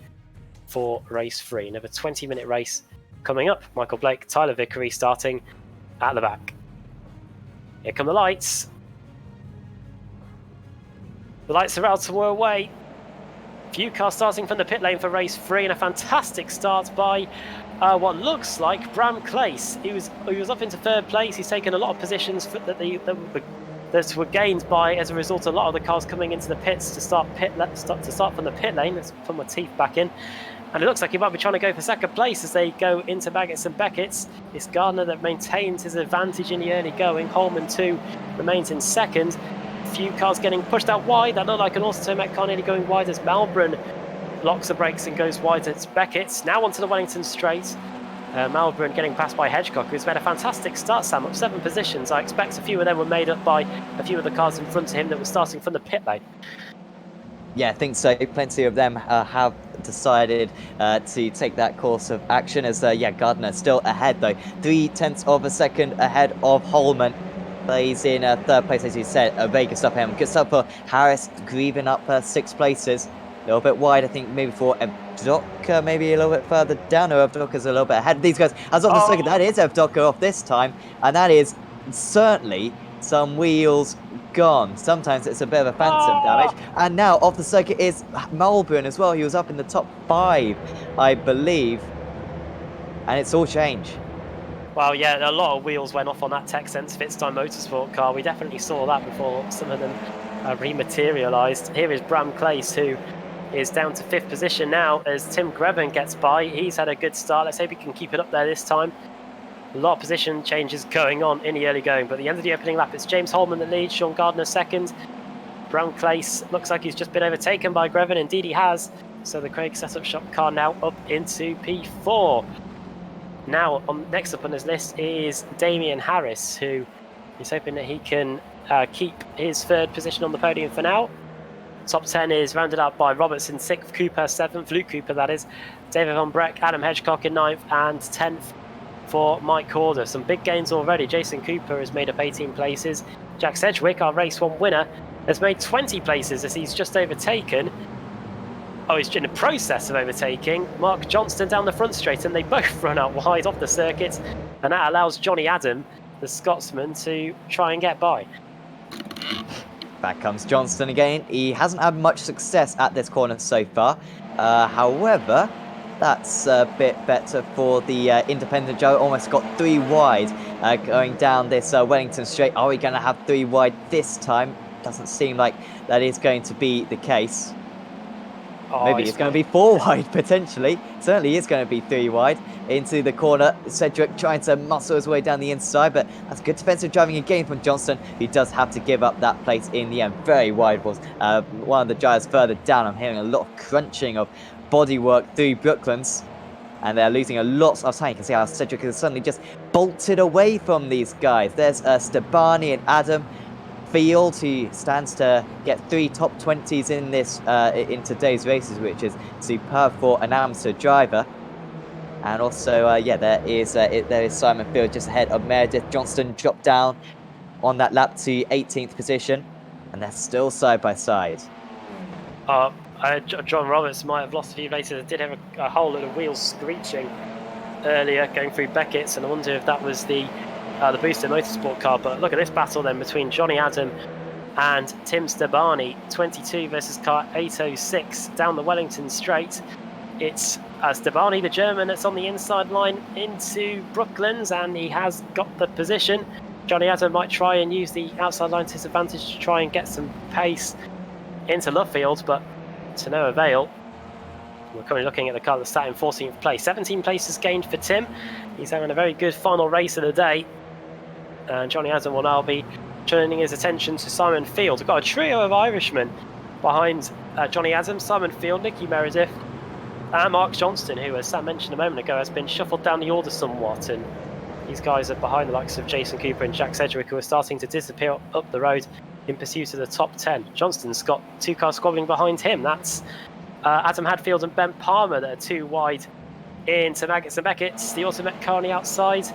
for race 3. Another 20-minute race coming up. Michael Blake, Tyler Vickery starting at the back. Here come the lights. The lights are out and we're away. Few cars starting from the pit lane for race 3, and a fantastic start by what looks like Bram Clace. He was up into 3rd place. He's taken a lot of positions that were gained by, as a result, a lot of the cars coming into the pits to start from the pit lane. Let's put my teeth back in. And it looks like he might be trying to go for 2nd place as they go into Baggett's and Beckett's. It's Gardner that maintains his advantage in the early going. Holman too remains in 2nd. Few cars getting pushed out wide. That looked like an Automac car nearly going wide as Malbran locks the brakes and goes wide at Beckett's. Now onto the Wellington straight. Malbran getting passed by Hedgecock, who's made a fantastic start, Sam, up 7 positions. I expect a few of them were made up by a few of the cars in front of him that were starting from the pit lane. Yeah, I think so. Plenty of them have decided to take that course of action as, Gardner still ahead though. 0.3 of a second ahead of Holman. He's in 3rd place, as you said. A very good stuff for him. Good stuff for Harris, grieving up 6 places. A little bit wide, I think, maybe for Evdoka, maybe a little bit further down. No, Evdoka's a little bit ahead of these guys. As of the second, that is Evdoka off this time. And that is certainly some wheels gone. Sometimes it's a bit of a phantom damage. And now off the circuit is Malbran as well. He was up in the top 5, I believe. And it's all change. Well, yeah, a lot of wheels went off on that TechSense Fitztime Motorsport car. We definitely saw that before some of them rematerialised. Here is Bram Clace, who is down to 5th position now as Tim Greven gets by. He's had a good start. Let's hope he can keep it up there this time. A lot of position changes going on in the early going, but at the end of the opening lap, it's James Holman that leads, Sean Gardner 2nd. Bram Clace looks like he's just been overtaken by Greven. Indeed, he has. So the Craig Setup Shop car now up into P4. Now, next up on his list is Damien Harris, who is hoping that he can keep his 3rd position on the podium for now. Top 10 is rounded out by Robertson 6th, Cooper 7th, Luke Cooper that is, David Von Breck, Adam Hedgecock in 9th, and 10th for Mike Corder. Some big gains already. Jason Cooper has made up 18 places. Jack Sedgwick, our race 1 winner, has made 20 places as he's just overtaken. Oh, he's in the process of overtaking Mark Johnston down the front straight, and they both run out wide off the circuit, and that allows Johnny Adam, the Scotsman, to try and get by. Back comes Johnston again. He hasn't had much success at this corner so far. However, that's a bit better for the independent Joe. Almost got 3 wide going down this Wellington straight. Are we going to have 3 wide this time? Doesn't seem like that is going to be the case. Oh, Maybe it's going to be 4 wide, potentially. Certainly is going to be 3 wide. Into the corner, Cedric trying to muscle his way down the inside, but that's good defensive driving again from Johnston, who does have to give up that place in the end. Very wide was one of the gyres further down. I'm hearing a lot of crunching of bodywork through Brooklands, and they're losing a lot of time. You can see how Cedric has suddenly just bolted away from these guys. There's Stabani and Adam. Field, who stands to get 3 top 20s in this in today's races, which is superb for an amateur driver. And also, yeah, there is Simon Field just ahead of Meredith. Johnston dropped down on that lap to 18th position, and they're still side by side. John Roberts might have lost a few places. Did have a whole lot of wheels screeching earlier going through Beckett's, and I wonder if that was the boosted motorsport car. But look at this battle then between Johnny Adam and Tim Stabani, 22 versus car 806 down the Wellington straight. It's Stabani, the German, that's on the inside line into Brooklands, and he has got the position. Johnny Adam might try and use the outside line disadvantage to try and get some pace into Lovefield, but to no avail. We're currently looking at the car that's sat in 14th place. 17 places gained for Tim. He's having a very good final race of the day. And Johnny Adam will now be turning his attention to Simon Field. We've got a trio of Irishmen behind Johnny Adam, Simon Field, Nicky Meredith, and Mark Johnston, who, as Sam mentioned a moment ago, has been shuffled down the order somewhat. And these guys are behind the likes of Jason Cooper and Jack Sedgwick, who are starting to disappear up the road in pursuit of the top 10. Johnston's got 2 cars squabbling behind him. That's Adam Hadfield and Ben Palmer that are 2 wide into Maggots and Beckett's. The Automet car on the outside.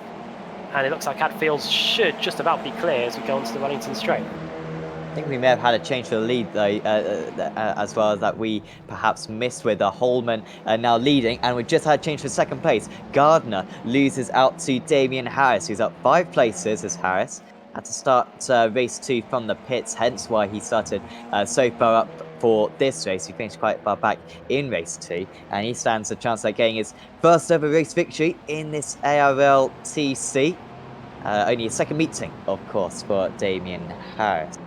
And it looks like Hadfield should just about be clear as we go onto the Wellington straight. I think we may have had a change for the lead, though, as well as that we perhaps missed with Holman now leading, and we just had a change for second place. Gardner loses out to Damien Harris, who's up 5 places as Harris had to start race 2 from the pits, hence why he started so far up for this race. He finished quite far back in race 2, and he stands a chance at getting his first ever race victory in this ARLTC. Only a second meeting, of course, for Damien Harris.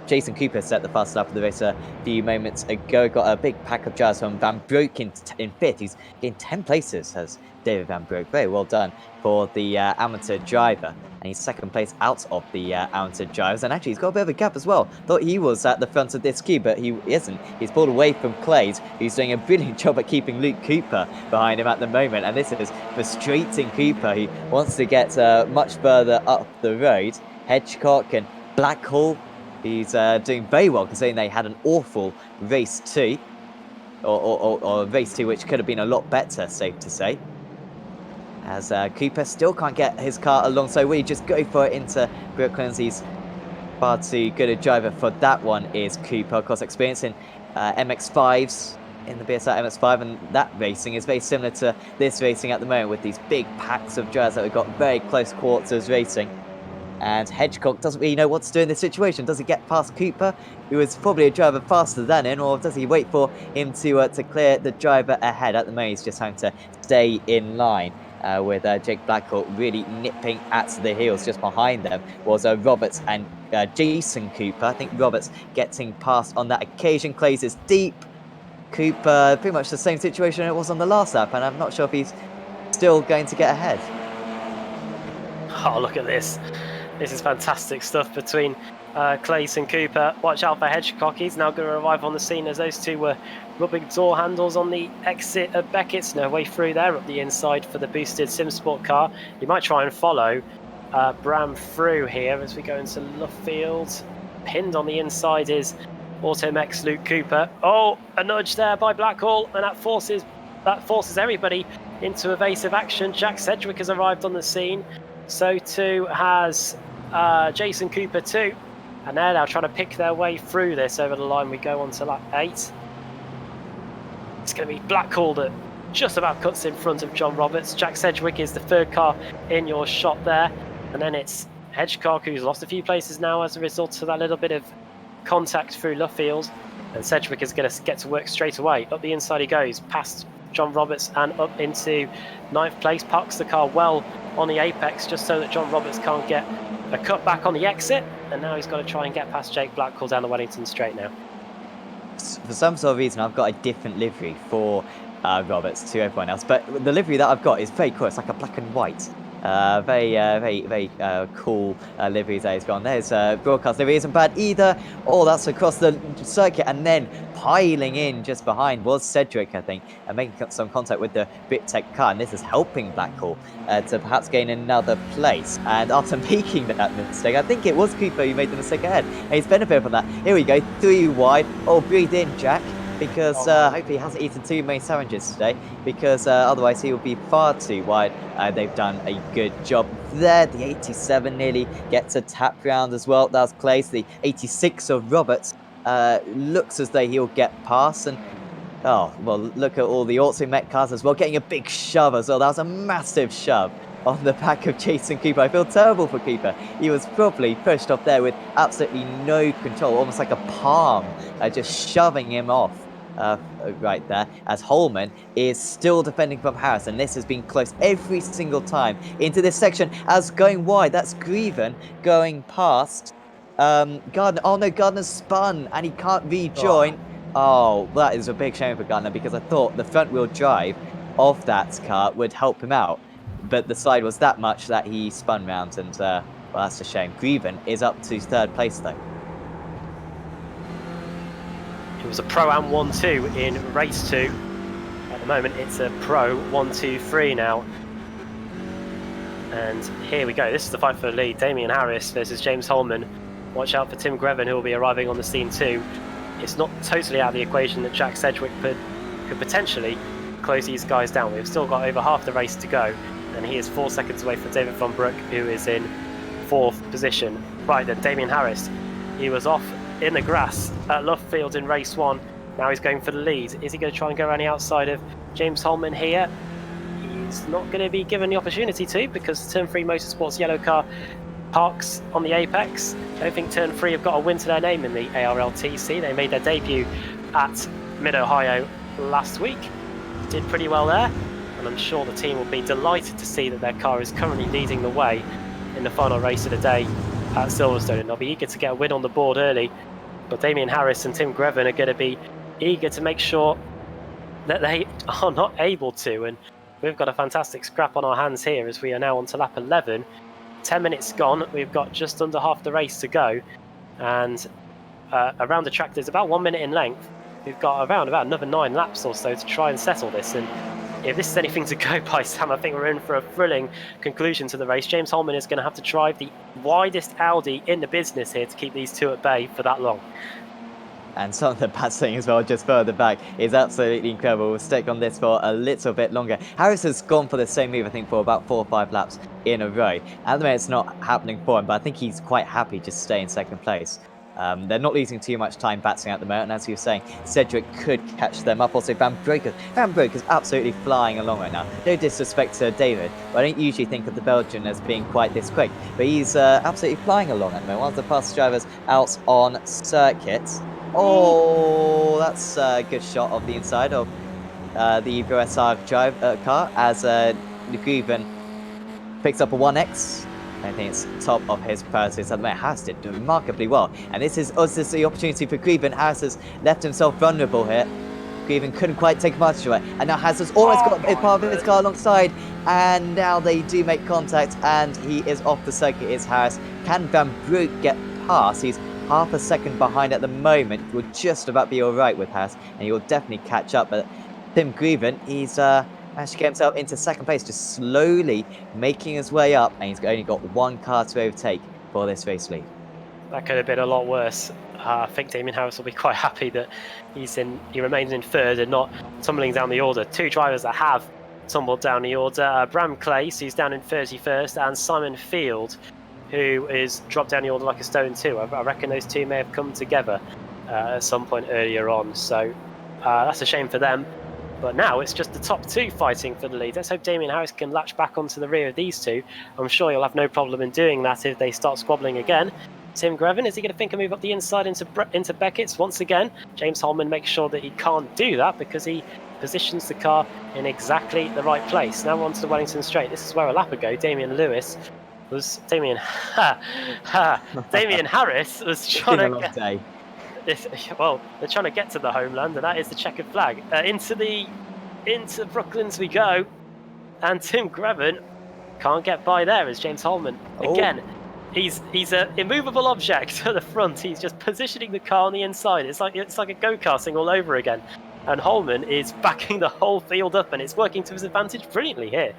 Jason Cooper set the fastest lap of the race a few moments ago. Got a big pack of jars from Van Broek in 5th. He's in 10 places as David Van Broek. Very well done for the amateur driver. And he's second place out of the amateur drivers. And actually, he's got a bit of a gap as well. Thought he was at the front of this queue, but he isn't. He's pulled away from Clays, who's doing a brilliant job at keeping Luke Cooper behind him at the moment. And this is frustrating Cooper. He wants to get much further up the road. Hedgecock and Blackhall, he's doing very well considering they had an awful race 2. Or race 2 which could have been a lot better, safe to say. As Cooper still can't get his car along, so we just go for it into Brooklands. He's far too good a driver for that one, is Cooper. Of course, experience in MX-5s, in the BSR MX-5, and that racing is very similar to this racing at the moment with these big packs of drivers that we've got very close quarters racing. And Hedgecock doesn't really know what to do in this situation. Does he get past Cooper, who is probably a driver faster than him, or does he wait for him to clear the driver ahead? At the moment, he's just having to stay in line. With Jake Blackhawk really nipping at the heels. Just behind them was Roberts and Jason Cooper. I think Roberts getting past on that occasion. Clays is deep. Cooper, pretty much the same situation it was on the last lap, and I'm not sure if he's still going to get ahead. Oh, look at this. This is fantastic stuff between Clays and Cooper. Watch out for Hedgecock. He's now going to arrive on the scene as those two were rubbing door handles on the exit of Beckett's. No way through there up the inside for the boosted SimSport car. You might try and follow Bram through here as we go into Lovefield. Pinned on the inside is Automex Luke Cooper. Oh, a nudge there by Blackhall, and that forces everybody into evasive action. Jack Sedgwick has arrived on the scene. So too has Jason Cooper too. And they're now trying to pick their way through this over the line. We go on to lap 8. It's going to be Blackhall that just about cuts in front of John Roberts. Jack Sedgwick is the 3rd car in your shot there. And then it's Hedgecock, who's lost a few places now as a result of that little bit of contact through Lovefield. And Sedgwick is going to get to work straight away. Up the inside he goes, past John Roberts and up into 9th place. Parks the car well on the apex just so that John Roberts can't get a cut back on the exit. And now he's got to try and get past Jake Blackhall down the Wellington straight now. for some sort of reason, I've got a different livery for Roberts to everyone else. But the livery that I've got is very cool. It's like a black and white. Very cool livery that he's gone. There's broadcast livery isn't bad either. Oh, that's across the circuit, and then piling in just behind was Cedric, I think, and making some contact with the BitTech car. And this is helping Blackhall to perhaps gain another place. And after making that mistake, I think it was Cooper who made the mistake ahead. And he's benefited from that. Here we go, 3 wide. Oh, breathe in, Jack. Because hopefully he hasn't eaten too many sandwiches today, because otherwise he will be far too wide. They've done a good job there. The 87 nearly gets a tap round as well. That's Clay's. The 86 of Roberts looks as though he'll get past. And oh, well, look at all the Auto Met cars as well, getting a big shove as well. That was a massive shove on the back of Jason Cooper. I feel terrible for Cooper. He was probably pushed off there with absolutely no control, almost like a palm, just shoving him off. Right there, as Holman is still defending from Harris, and this has been close every single time into this section. As going wide, that's Grieven going past Gardner. Oh no, Gardner's spun and he can't rejoin. Oh, that is a big shame for Gardner, because I thought the front wheel drive of that car would help him out, but the slide was that much that he spun round, and well, that's a shame. Grieven is up to 3rd place though. It was a Pro-Am 1-2 in race 2. At the moment, it's a Pro 1-2-3 now. And here we go. This is the fight for the lead. Damien Harris versus James Holman. Watch out for Tim Greven, who will be arriving on the scene too. It's not totally out of the equation that Jack Sedgwick could potentially close these guys down. We've still got over half the race to go, and he is 4 seconds away from David Von Broek, who is in 4th position. Right then, Damien Harris. He was off in the grass at Loughfield in race 1. Now he's going for the lead. Is he going to try and go around the outside of James Holman here? He's not going to be given the opportunity to, because Turn 3 Motorsports yellow car parks on the apex. I don't think Turn 3 have got a win to their name in the ARLTC. They made their debut at Mid-Ohio last week. Did pretty well there, and I'm sure the team will be delighted to see that their car is currently leading the way in the final race of the day at Silverstone, and they'll be eager to get a win on the board early. But Damien Harris and Tim Greven are going to be eager to make sure that they are not able to, and we've got a fantastic scrap on our hands here as we are now on to lap 11. 10 minutes gone, we've got just under half the race to go, and around the track there's about 1 minute in length. We've got around about another 9 laps or so to try and settle this, and if this is anything to go by, Sam, I think we're in for a thrilling conclusion to the race. James Holman is going to have to drive the widest Audi in the business here to keep these two at bay for that long. And some of the bad thing as well, just further back, is absolutely incredible. We'll stick on this for a little bit longer. Harris has gone for the same move, I think, for about 4 or 5 laps in a row. At the moment, it's not happening for him, but I think he's quite happy just to stay in 2nd place. They're not losing too much time battling at the moment, and as you were saying, Cedric could catch them up. Also, Van Broek is absolutely flying along right now. No disrespect to David, but I don't usually think of the Belgian as being quite this quick, but he's absolutely flying along at the moment. One of the fastest drivers out on circuit. Oh, that's a good shot of the inside of the Evo SR car, as Gruven picks up a 1X. I think it's top of his priorities at the moment. Harris did remarkably well, and this is the opportunity for Gruven. Harris has left himself vulnerable here. Gruven couldn't quite take advantage of it, and now Harris has almost got a part of his car alongside, and now they do make contact, and he is off the circuit. It's Harris. Can Van Broek get past? He's half a second behind at the moment. Will just about be all right with Harris, and he will definitely catch up. But Tim Gruven, he's managed to get himself into 2nd place, just slowly making his way up, and he's only got 1 car to overtake for this race lead. That could have been a lot worse. I think Damien Harris will be quite happy that he remains in 3rd and not tumbling down the order. 2 drivers that have tumbled down the order: Bram Clace, who's down in 31st, and Simon Field, who is dropped down the order like a stone too. I reckon those two may have come together at some point earlier on, so that's a shame for them. But now it's just the top 2 fighting for the lead. Let's hope Damien Harris can latch back onto the rear of these 2. I'm sure he'll have no problem in doing that if they start squabbling again. Tim Greven, is he going to think and move up the inside into Beckett's once again? James Holman makes sure that he can't do that because he positions the car in exactly the right place. Now we're on to the Wellington Straight. This is where a lap ago Damien Harris was trying to Well, they're trying to get to the homeland, and that is the checkered flag. Into Brooklands we go, and Tim Greven can't get by there as James Holman again. He's an immovable object at the front. He's just positioning the car on the inside. It's like a go-karting all over again. And Holman is backing the whole field up, and it's working to his advantage brilliantly here.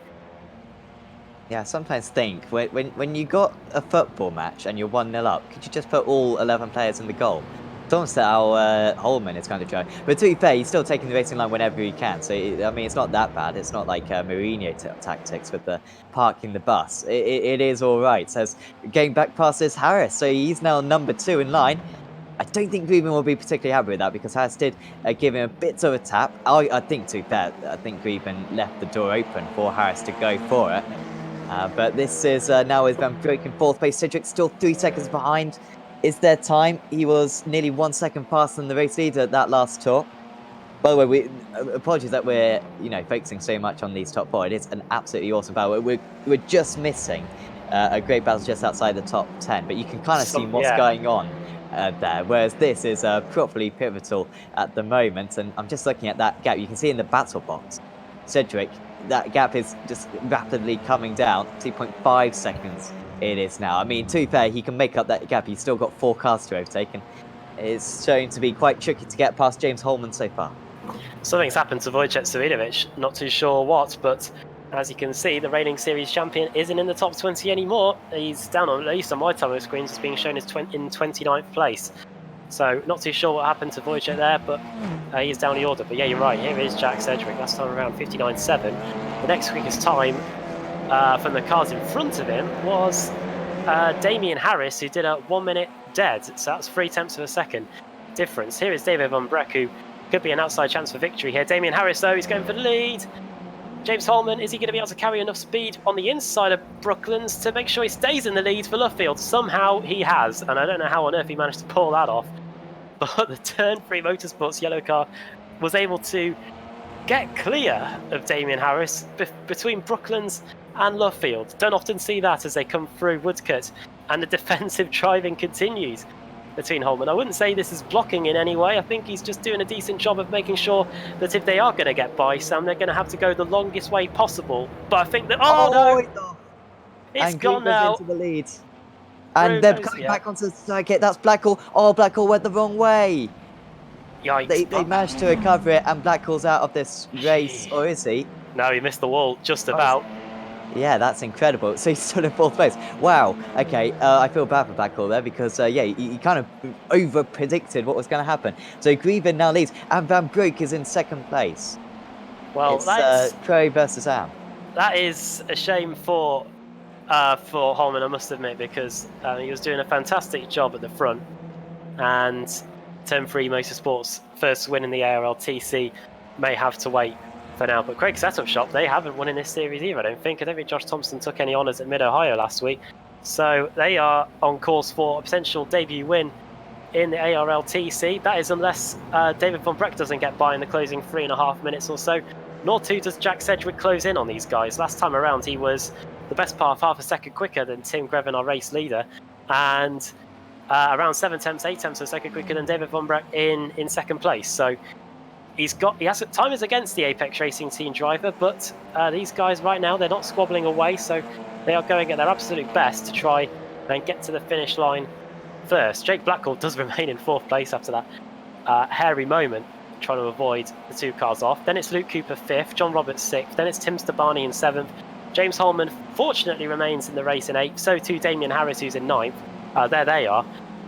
Yeah, I sometimes think when you got a football match and you're 1-0 up, could you just put all 11 players in the goal? It's almost how Holman is kind of trying. But to be fair, he's still taking the racing line whenever he can. So, I mean, it's not that bad. It's not like Mourinho tactics with the parking the bus. It is all right. So, getting back past this Harris. So, he's now number 2 in line. I don't think Greven will be particularly happy with that because Harris did give him a bit of a tap. I think, to be fair, I think Greven left the door open for Harris to go for it. But this is now with Van Broek in 4th place. Cedric still 3 seconds behind. Is there time? He was nearly 1 second faster than the race leader at that last tour. By the way, apologies that we're focusing so much on these top 4. It is an absolutely awesome battle. We're just missing a great battle just outside the top 10, but you can kind of see what's going on there. Whereas this is properly pivotal at the moment, and I'm just looking at that gap. You can see in the battle box, Cedric, that gap is just rapidly coming down. 2.5 seconds it is now. I mean, to be fair, he can make up that gap. He's still got 4 cars to overtake, and it's showing to be quite tricky to get past James Holman so far. Something's happened to Wojciech Savinovic, not too sure what, but as you can see, the reigning series champion isn't in the top 20 anymore. He's down on, at least on my time screens, as being shown as in 29th place. So not too sure what happened to Wojciech there, but he is down the order. But yeah, you're right, here is Jack Cedric, last time around 59.7. The next quickest time from the cars in front of him was Damien Harris, who did a 1 minute dead, so that's 0.3 of a second difference. Here is David Van Breck, who could be an outside chance for victory here. Damien Harris, though, he's going for the lead. James Holman, is he going to be able to carry enough speed on the inside of Brooklands to make sure he stays in the lead for Luffield? Somehow he has, and I don't know how on earth he managed to pull that off. But the Turn 3 Motorsports yellow car was able to get clear of Damien Harris between Brooklands and Luffield. Don't often see that as they come through Woodcote, and the defensive driving continues between Holman. I wouldn't say this is blocking in any way. I think he's just doing a decent job of making sure that if they are going to get by Sam, they're going to have to go the longest way possible. But I think that no, it's gone now. Into the lead. And they're coming back onto the circuit. That's Blackhall. Oh, Blackhall went the wrong way. Yikes. They managed to recover it, and Blackhall's out of this race, or is he? No, he missed the wall, just about. Yeah, that's incredible. So he's still in 4th place. Wow. Okay, I feel bad for Blackhall there because, yeah, he kind of over-predicted what was going to happen. So Greven now leads, and Van Broek is in 2nd place. Well, it's Crow versus Am. That is a shame for Holman, I must admit, because he was doing a fantastic job at the front, and Turn 3 Motorsports' first win in the ARLTC may have to wait for now. But Craig Setup Shop, they haven't won in this series either, I don't think. Josh Thompson took any honours at Mid-Ohio last week. So they are on course for a potential debut win in the ARLTC. That is unless David Van Breck doesn't get by in the closing 3.5 minutes or so. Nor too does Jack Sedgwick close in on these guys. Last time around, he was the best part of half a second quicker than Tim Greven, our race leader. And around 7 tenths, 8 tenths of a second quicker than David Van Breck in 2nd place. So time is against the Apex Racing Team driver, but these guys right now, they're not squabbling away, so they are going at their absolute best to try and get to the finish line first. Jake Blackwell does remain in 4th place after that hairy moment, trying to avoid the 2 cars off. Then it's Luke Cooper 5th, John Roberts 6th, then it's Tim Stabani in 7th. James Holman fortunately remains in the race in 8th, so too Damien Harris, who's in 9th. There they are.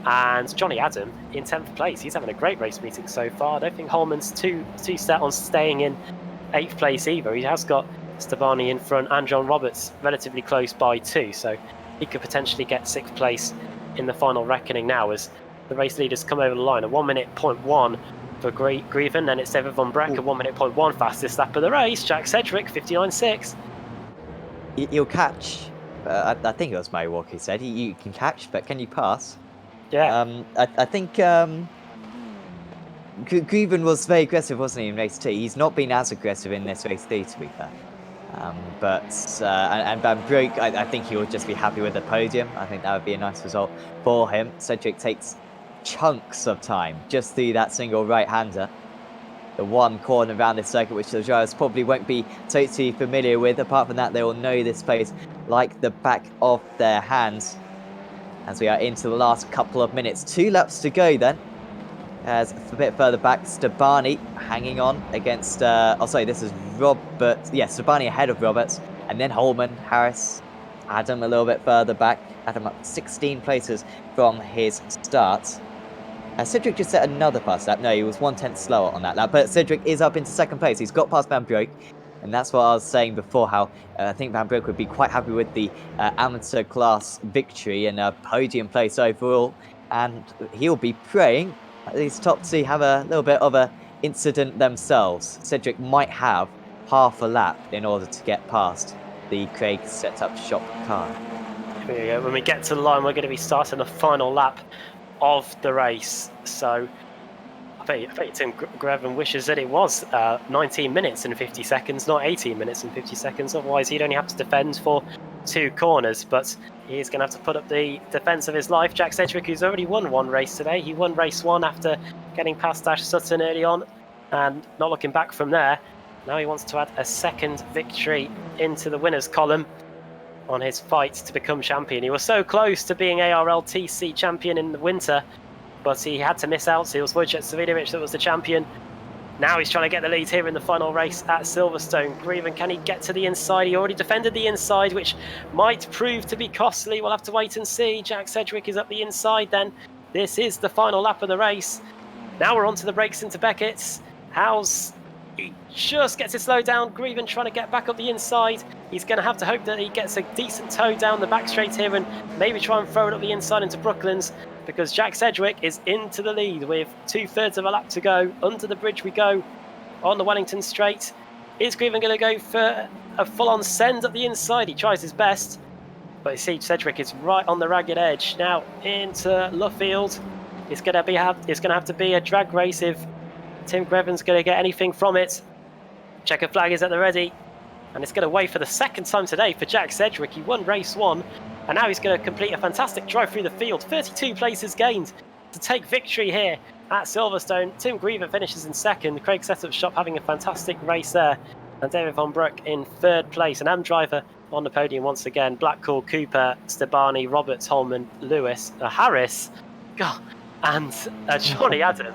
And Johnny Adam in 10th place. He's having a great race meeting so far. I don't think Holman's too set on staying in 8th place either. He has got Stabani in front and John Roberts relatively close by too, so he could potentially get 6th place in the final reckoning now as the race leaders come over the line. A 1 minute 0.1 for Greven, then it's David Van Breck, a 1 minute 0.1 fastest lap of the race. Jack Sedgwick 59.6. You'll catch. I think it was Murray Walker said you can catch, but can you pass? Yeah. I think Greven was very aggressive, wasn't he, in race 2? He's not been as aggressive in this race 3, to be fair. And Van Broek, I think he will just be happy with the podium. I think that would be a nice result for him. Cedric takes chunks of time just through that single right-hander. The one corner around this circuit which the drivers probably won't be totally familiar with. Apart from that, they will know this place like the back of their hands. As we are into the last couple of minutes. 2 laps to go then. As a bit further back, Stabani hanging on against... this is Robert. Yeah, Stabani ahead of Roberts. And then Holman, Harris, Adam a little bit further back. Adam up 16 places from his start. Cedric just set another pass lap. No, he was 1/10 slower on that lap. But Cedric is up into second place. He's got past Van Broek. And that's what I was saying before, how I think Van Broek would be quite happy with the amateur class victory and podium place overall. And he'll be praying these top two have a little bit of a incident themselves. Cedric might have half a lap in order to get past the Craig set-up shop car. Here we go. When we get to the line, we're going to be starting the final lap of the race. So I bet Tim Greven wishes that it was 19 minutes and 50 seconds, not 18 minutes and 50 seconds. Otherwise, he'd only have to defend for 2 corners. But he's going to have to put up the defence of his life. Jack Sedgwick, who's already won one race today. He won race 1 after getting past Ash Sutton early on and not looking back from there. Now he wants to add a second victory into the winners column on his fight to become champion. He was so close to being ARLTC champion in the winter, but he had to miss out. So it was Wojciech Savidovic that was the champion. Now he's trying to get the lead here in the final race at Silverstone. Greven, can he get to the inside? He already defended the inside, which might prove to be costly. We'll have to wait and see. Jack Sedgwick is up the inside then. This is the final lap of the race. Now we're on to the brakes into Beckett's. Howes, he just gets it slowed down. Greven trying to get back up the inside. He's going to have to hope that he gets a decent toe down the back straight here and maybe try and throw it up the inside into Brooklands, because Jack Sedgwick is into the lead with 2/3 of a lap to go. Under the bridge we go on the Wellington Straight. Is Greven going to go for a full-on send up the inside? He tries his best, but you see Sedgwick is right on the ragged edge. Now into Luffield. It's going to have to be a drag race if Tim Greven's going to get anything from it. Checker flag is at the ready, and it's going to wait for the second time today for Jack Sedgwick. He won race 1, and now he's going to complete a fantastic drive through the field. 32 places gained to take victory here at Silverstone. Tim Greven finishes in second. Craig Setup Shop having a fantastic race there, and David Von Broek in 3rd place. An AM driver on the podium once again. Blackpool, Cooper, Stabani, Roberts, Holman, Lewis, Harris, and Johnny Adam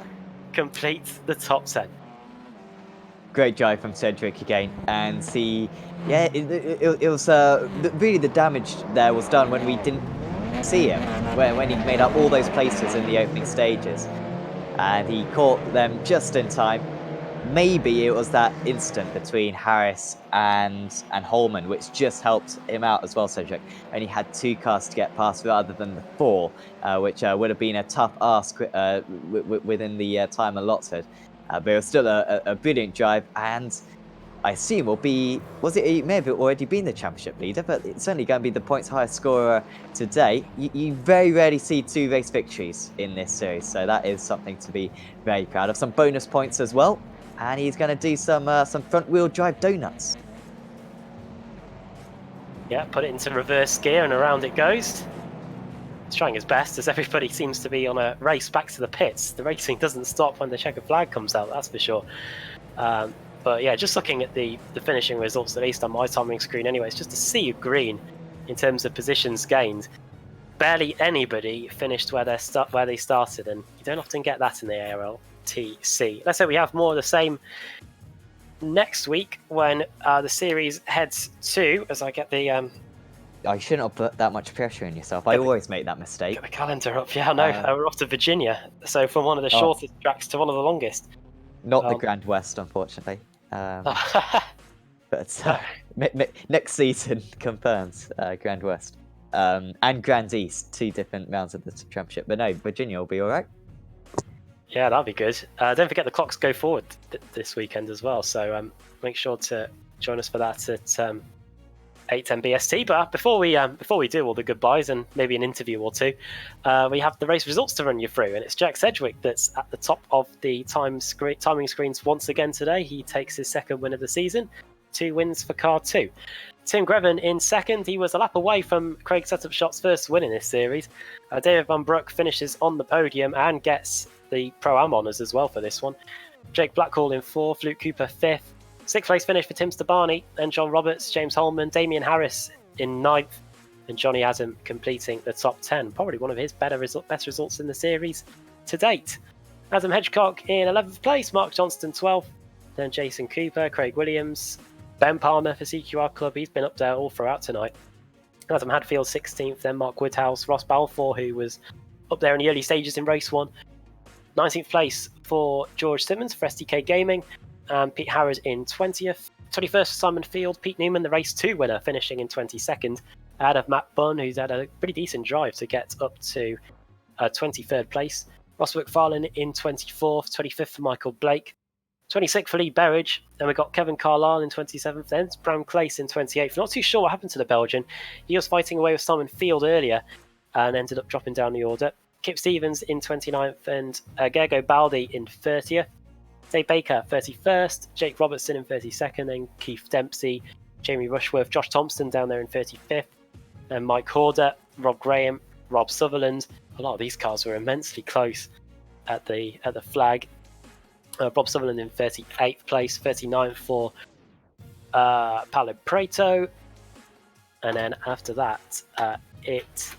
completes the top 10. Great drive from Cedric again, and it was really the damage there was done when we didn't see him, when he made up all those places in the opening stages, and he caught them just in time. Maybe it was that instant between Harris and Holman which just helped him out as well. Cedric only had 2 cars to get past rather than the 4, which would have been a tough ask within the time allotted. But it was still a brilliant drive, and I assume he may have already been the championship leader, but it's certainly going to be the points highest scorer today. You very rarely see 2 race victories in this series, so that is something to be very proud of. Some bonus points as well, and he's going to do some front-wheel drive donuts. Yeah, put it into reverse gear and around it goes. He's trying his best, as everybody seems to be on a race back to the pits. The racing doesn't stop when the checker flag comes out, that's for sure. But yeah, just looking at the finishing results, at least on my timing screen anyway, it's just a sea of green in terms of positions gained. Barely anybody finished where they started, and you don't often get that in the ARLTC. Let's say we have more of the same next week when the series heads to, as I get the... I shouldn't have put that much pressure on yourself. I always make that mistake. Get the calendar up. Yeah, I know. We're off to Virginia. So from one of the shortest tracks to one of the longest. Not the Grand West, unfortunately. But next season confirms Grand West. And Grand East, 2 different rounds of the championship. But no, Virginia will be all right. Yeah, that'll be good. Don't forget the clocks go forward this weekend as well. So make sure to join us for that at 8:10 BST. But before we do all the goodbyes and maybe an interview or 2, we have the race results to run you through, and it's Jack Sedgwick that's at the top of the timing screens once again today. He takes his 2nd win of the season, 2 wins for car 2. Tim Greven in second. He was a lap away from Craig Setup Shot's first win in this series. David Van Broek finishes on the podium and gets the Pro-Am honours as well for this one. Jake Blackhall in fourth, Luke Cooper fifth. Sixth place finish for Tim Stabani, then John Roberts, James Holman, Damien Harris in ninth, and Johnny Adam completing the top 10. Probably one of his best results in the series to date. Adam Hedgecock in 11th place, Mark Johnston 12th, then Jason Cooper, Craig Williams, Ben Palmer for CQR Club. He's been up there all throughout tonight. Adam Hadfield 16th, then Mark Woodhouse, Ross Balfour, who was up there in the early stages in race 1. 19th place for George Simmons for SDK Gaming, and Pete Harrod in 20th. 21st for Simon Field, Pete Newman, the race 2 winner, finishing in 22nd. Ahead of Matt Bunn, who's had a pretty decent drive to get up to 23rd place. Ross McFarlane in 24th, 25th for Michael Blake, 26th for Lee Berridge, then we got Kevin Carlisle in 27th, then Bram Claes in 28th. Not too sure what happened to the Belgian. He was fighting away with Simon Field earlier and ended up dropping down the order. Kip Stevens in 29th and Gergo Baldi in 30th. Dave Baker 31st, Jake Robertson in 32nd, and Keith Dempsey, Jamie Rushworth, Josh Thompson down there in 35th, and Mike Horder, Rob Graham, Rob Sutherland. A lot of these cars were immensely close at the flag. Rob Sutherland in 38th place, 39th for Paolo Preto, and then after that it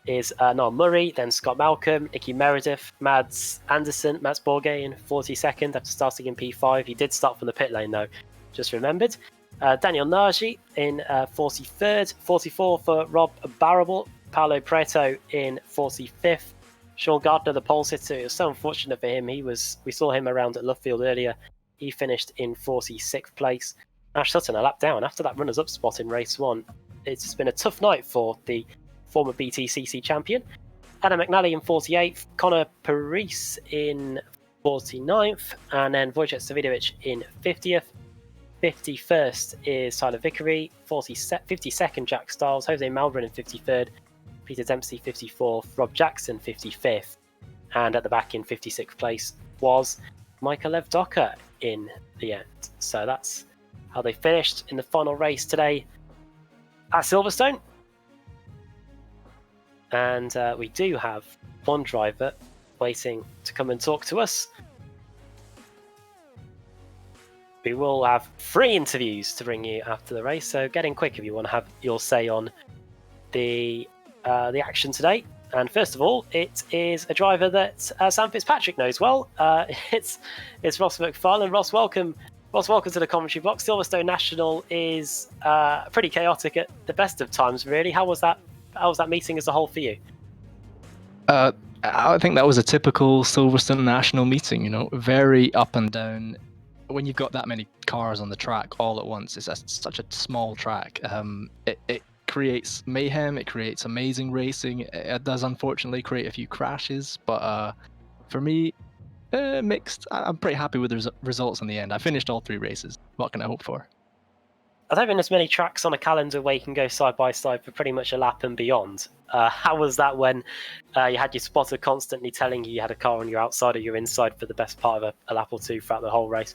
is Noel Murray, then Scott Malcolm, Nicky Meredith, Mads Anderson, Mats Borge in 42nd after starting in P5. He did start from the pit lane though, just remembered. Daniel Nagy in 43rd, 44 for Rob Barrable, Paolo Preto in 45th. Sean Gardner, the pole sitter, it was so unfortunate for him. We saw him around at Luffield earlier. He finished in 46th place. Ash Sutton a lap down after that runners-up spot in race 1. It's been a tough night for the former BTCC champion. Adam McNally in 48th, Connor Parise in 49th, and then Wojciech Savidovic in 50th. 51st is Tyler Vickery, 52nd Jack Stiles, Jose Malbrin in 53rd, Peter Dempsey 54th, Rob Jackson 55th, and at the back in 56th place was Michael Lev Docker in the end. So that's how they finished in the final race today at Silverstone. And we do have one driver waiting to come and talk to us. We will have 3 interviews to bring you after the race, so get in quick if you want to have your say on the action today. And first of all, it is a driver that Sam Fitzpatrick knows well. It's Ross McFarlane. Ross, welcome. Ross, welcome to the commentary box. Silverstone National is pretty chaotic at the best of times, really. How was that meeting as a whole for you? I think that was a typical Silverstone National meeting, very up and down. When you've got that many cars on the track all at once, it's such a small track. It creates mayhem, it creates amazing racing. It does unfortunately create a few crashes, but for me, mixed. I'm pretty happy with the results in the end. I finished all 3 races. What can I hope for? I don't think there's many tracks on a calendar where you can go side by side for pretty much a lap and beyond. How was that when you had your spotter constantly telling you had a car on your outside or your inside for the best part of a lap or 2 throughout the whole race?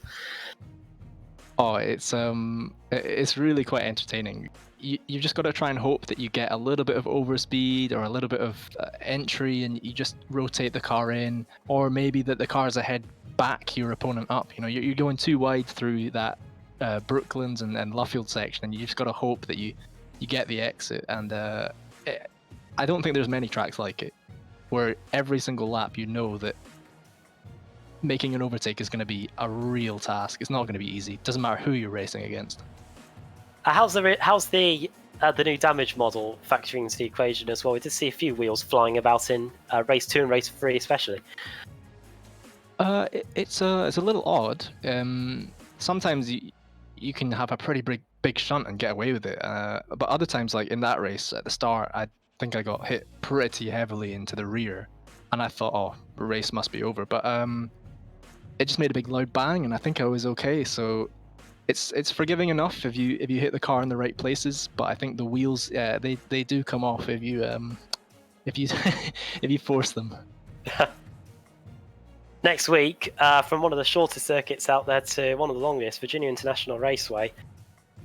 Oh, it's really quite entertaining. You've just got to try and hope that you get a little bit of overspeed or a little bit of entry, and you just rotate the car in, or maybe that the car's ahead back your opponent up. You're going too wide through that Brooklands and Luffield section, and you just got to hope that you get the exit. And I don't think there's many tracks like it, where every single lap that making an overtake is going to be a real task. It's not going to be easy. It doesn't matter who you're racing against. How's the new damage model factoring into the equation as well? We did see a few wheels flying about in race 2 and race 3 especially. It's a little odd. Sometimes you can have a pretty big shunt and get away with it, but other times, like in that race at the start, I think I got hit pretty heavily into the rear, and I thought, oh, the race must be over. But it just made a big loud bang, and I think I was okay. So it's forgiving enough if you hit the car in the right places. But I think the wheels, they do come off if you if you force them. Next week, from one of the shortest circuits out there to one of the longest, Virginia International Raceway,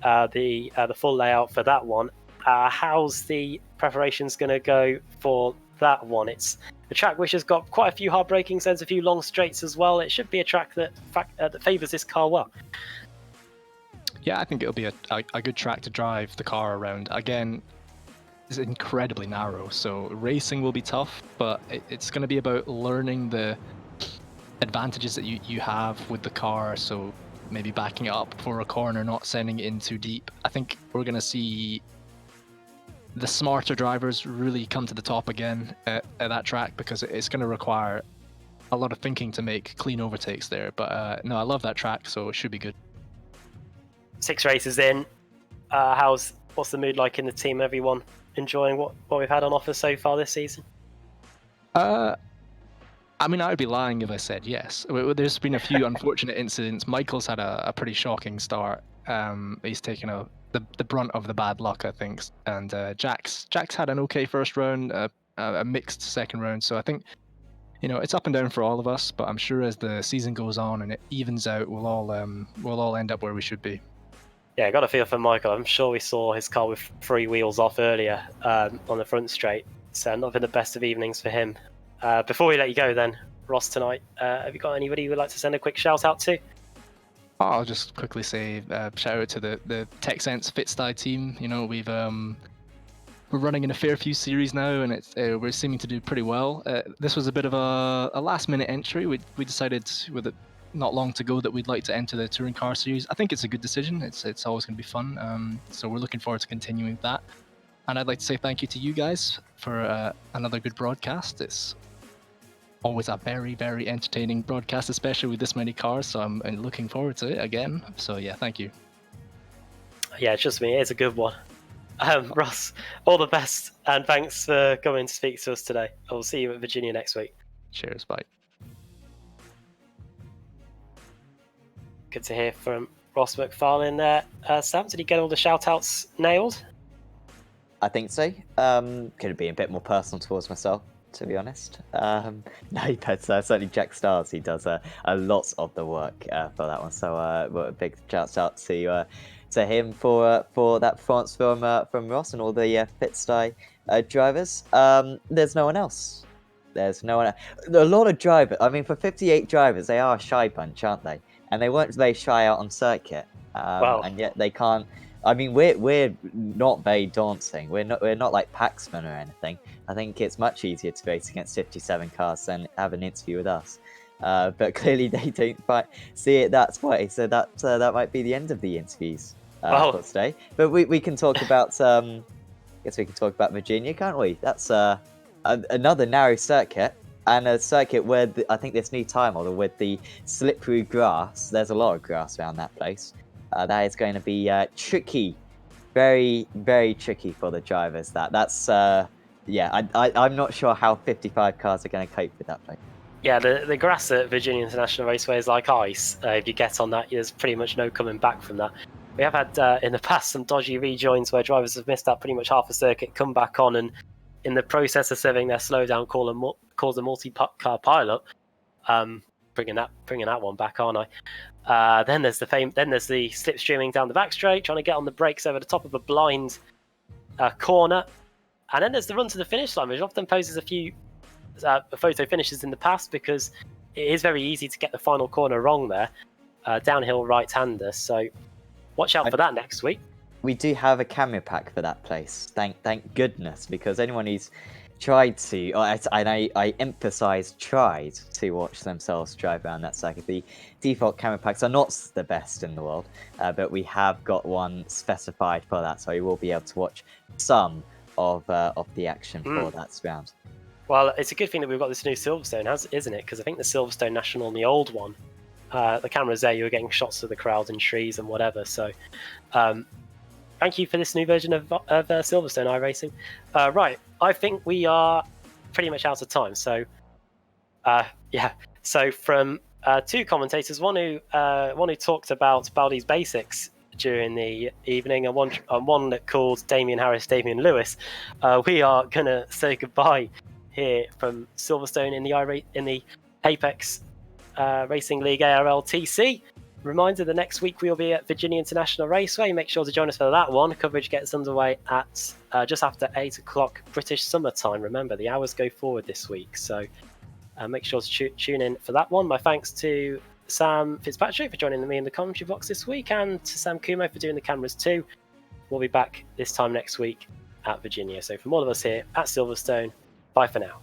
the full layout for that one. How's the preparations going to go for that one? It's a track which has got quite a few hard braking zones, a few long straights as well. It should be a track that favours this car well. Yeah, I think it'll be a good track to drive the car around. Again, it's incredibly narrow, so racing will be tough, but it's going to be about learning the advantages that you have with the car, so maybe backing it up for a corner, not sending it in too deep. I think we're going to see the smarter drivers really come to the top again at that track, because it's going to require a lot of thinking to make clean overtakes there. But no, I love that track, so it should be good. 6 races in, what's the mood like in the team? Everyone enjoying what we've had on offer so far this season? I mean, I would be lying if I said yes. There's been a few unfortunate incidents. Michael's had a pretty shocking start. He's taken the brunt of the bad luck, I think. And Jack's had an okay first round, a mixed second round. So I think, it's up and down for all of us. But I'm sure as the season goes on and it evens out, we'll all end up where we should be. Yeah, I got a feel for Michael. I'm sure we saw his car with 3 wheels off earlier on the front straight. So not been the best of evenings for him. Before we let you go then, Ross, tonight, have you got anybody you would like to send a quick shout out to? I'll just quickly say shout out to the TechSense FitSty team. We're running in a fair few series now, and we're seeming to do pretty well. This was a bit of a last-minute entry. We decided with it not long to go that we'd like to enter the touring car series. I think it's a good decision. It's always going to be fun. So we're looking forward to continuing that. And I'd like to say thank you to you guys for another good broadcast. It's always a very, very entertaining broadcast, especially with this many cars. So I'm looking forward to it again. So yeah, thank you. Yeah, trust me, it's a good one. Ross, all the best, and thanks for coming to speak to us today. I'll see you at Virginia next week. Cheers, bye. Good to hear from Ross McFarlane there. Sam, did he get all the shout-outs nailed? I think so. Could have been a bit more personal towards myself, to be honest. No, but certainly Jack Stars, he does a lot of the work for that one. So a big shout out to him for that performance from Ross and all the FitSty drivers. There's no one else. There's no one else. A lot of drivers. I mean, for 58 drivers, they are a shy bunch, aren't they? And they weren't very shy out on circuit. Wow. And yet they can't. I mean, we're not very daunting. We're not like Paxman or anything. I think it's much easier to race against 57 cars than have an interview with us. But clearly they don't see it that way. So that might be the end of the interviews for today. But we can talk about. I guess we can talk about Virginia, can't we? That's another narrow circuit. And a circuit where I think this new time model with the slippery grass. There's a lot of grass around that place. That is going to be tricky, very, very tricky for the drivers. That's I'm not sure how 55 cars are going to cope with that place. Yeah, the grass at Virginia International Raceway is like ice. If you get on that, there's pretty much no coming back from that. We have had in the past some dodgy rejoins where drivers have missed out pretty much half a circuit, come back on, and in the process of serving their slowdown, cause a multi-car pilot. Bringing that one back, aren't I? Then there's the slipstreaming down the back straight, trying to get on the brakes over the top of a blind corner, and then there's the run to the finish line, which often poses a few photo finishes in the past because it is very easy to get the final corner wrong there. Downhill right-hander, so watch out for that next week. We do have a camera pack for that place. Thank goodness, because anyone who's tried to, I emphasize tried to watch themselves drive around that circuit. The default camera packs are not the best in the world, but we have got one specified for that, so you will be able to watch some of the action for that round. Well, it's a good thing that we've got this new Silverstone, isn't it? Because I think the Silverstone National and the old one, the cameras there, you were getting shots of the crowd and trees and whatever. So, thank you for this new version of Silverstone iRacing. Right, I think we are pretty much out of time. So, So from 2 commentators, one who talked about Baldi's basics during the evening, and one that called Damien Harris Damien Lewis, we are gonna say goodbye here from Silverstone in the Apex Racing League ARLTC. Reminder, the next week we will be at Virginia International Raceway. Make sure to join us for that one. Coverage gets underway at just after 8 o'clock British summer time. Remember, the hours go forward this week, so make sure to tune in for that one. My thanks to Sam Fitzpatrick for joining me in the commentary box this week, and to Sam Kumo for doing the cameras too. We'll be back this time next week at Virginia. So from all of us here at Silverstone, bye for now.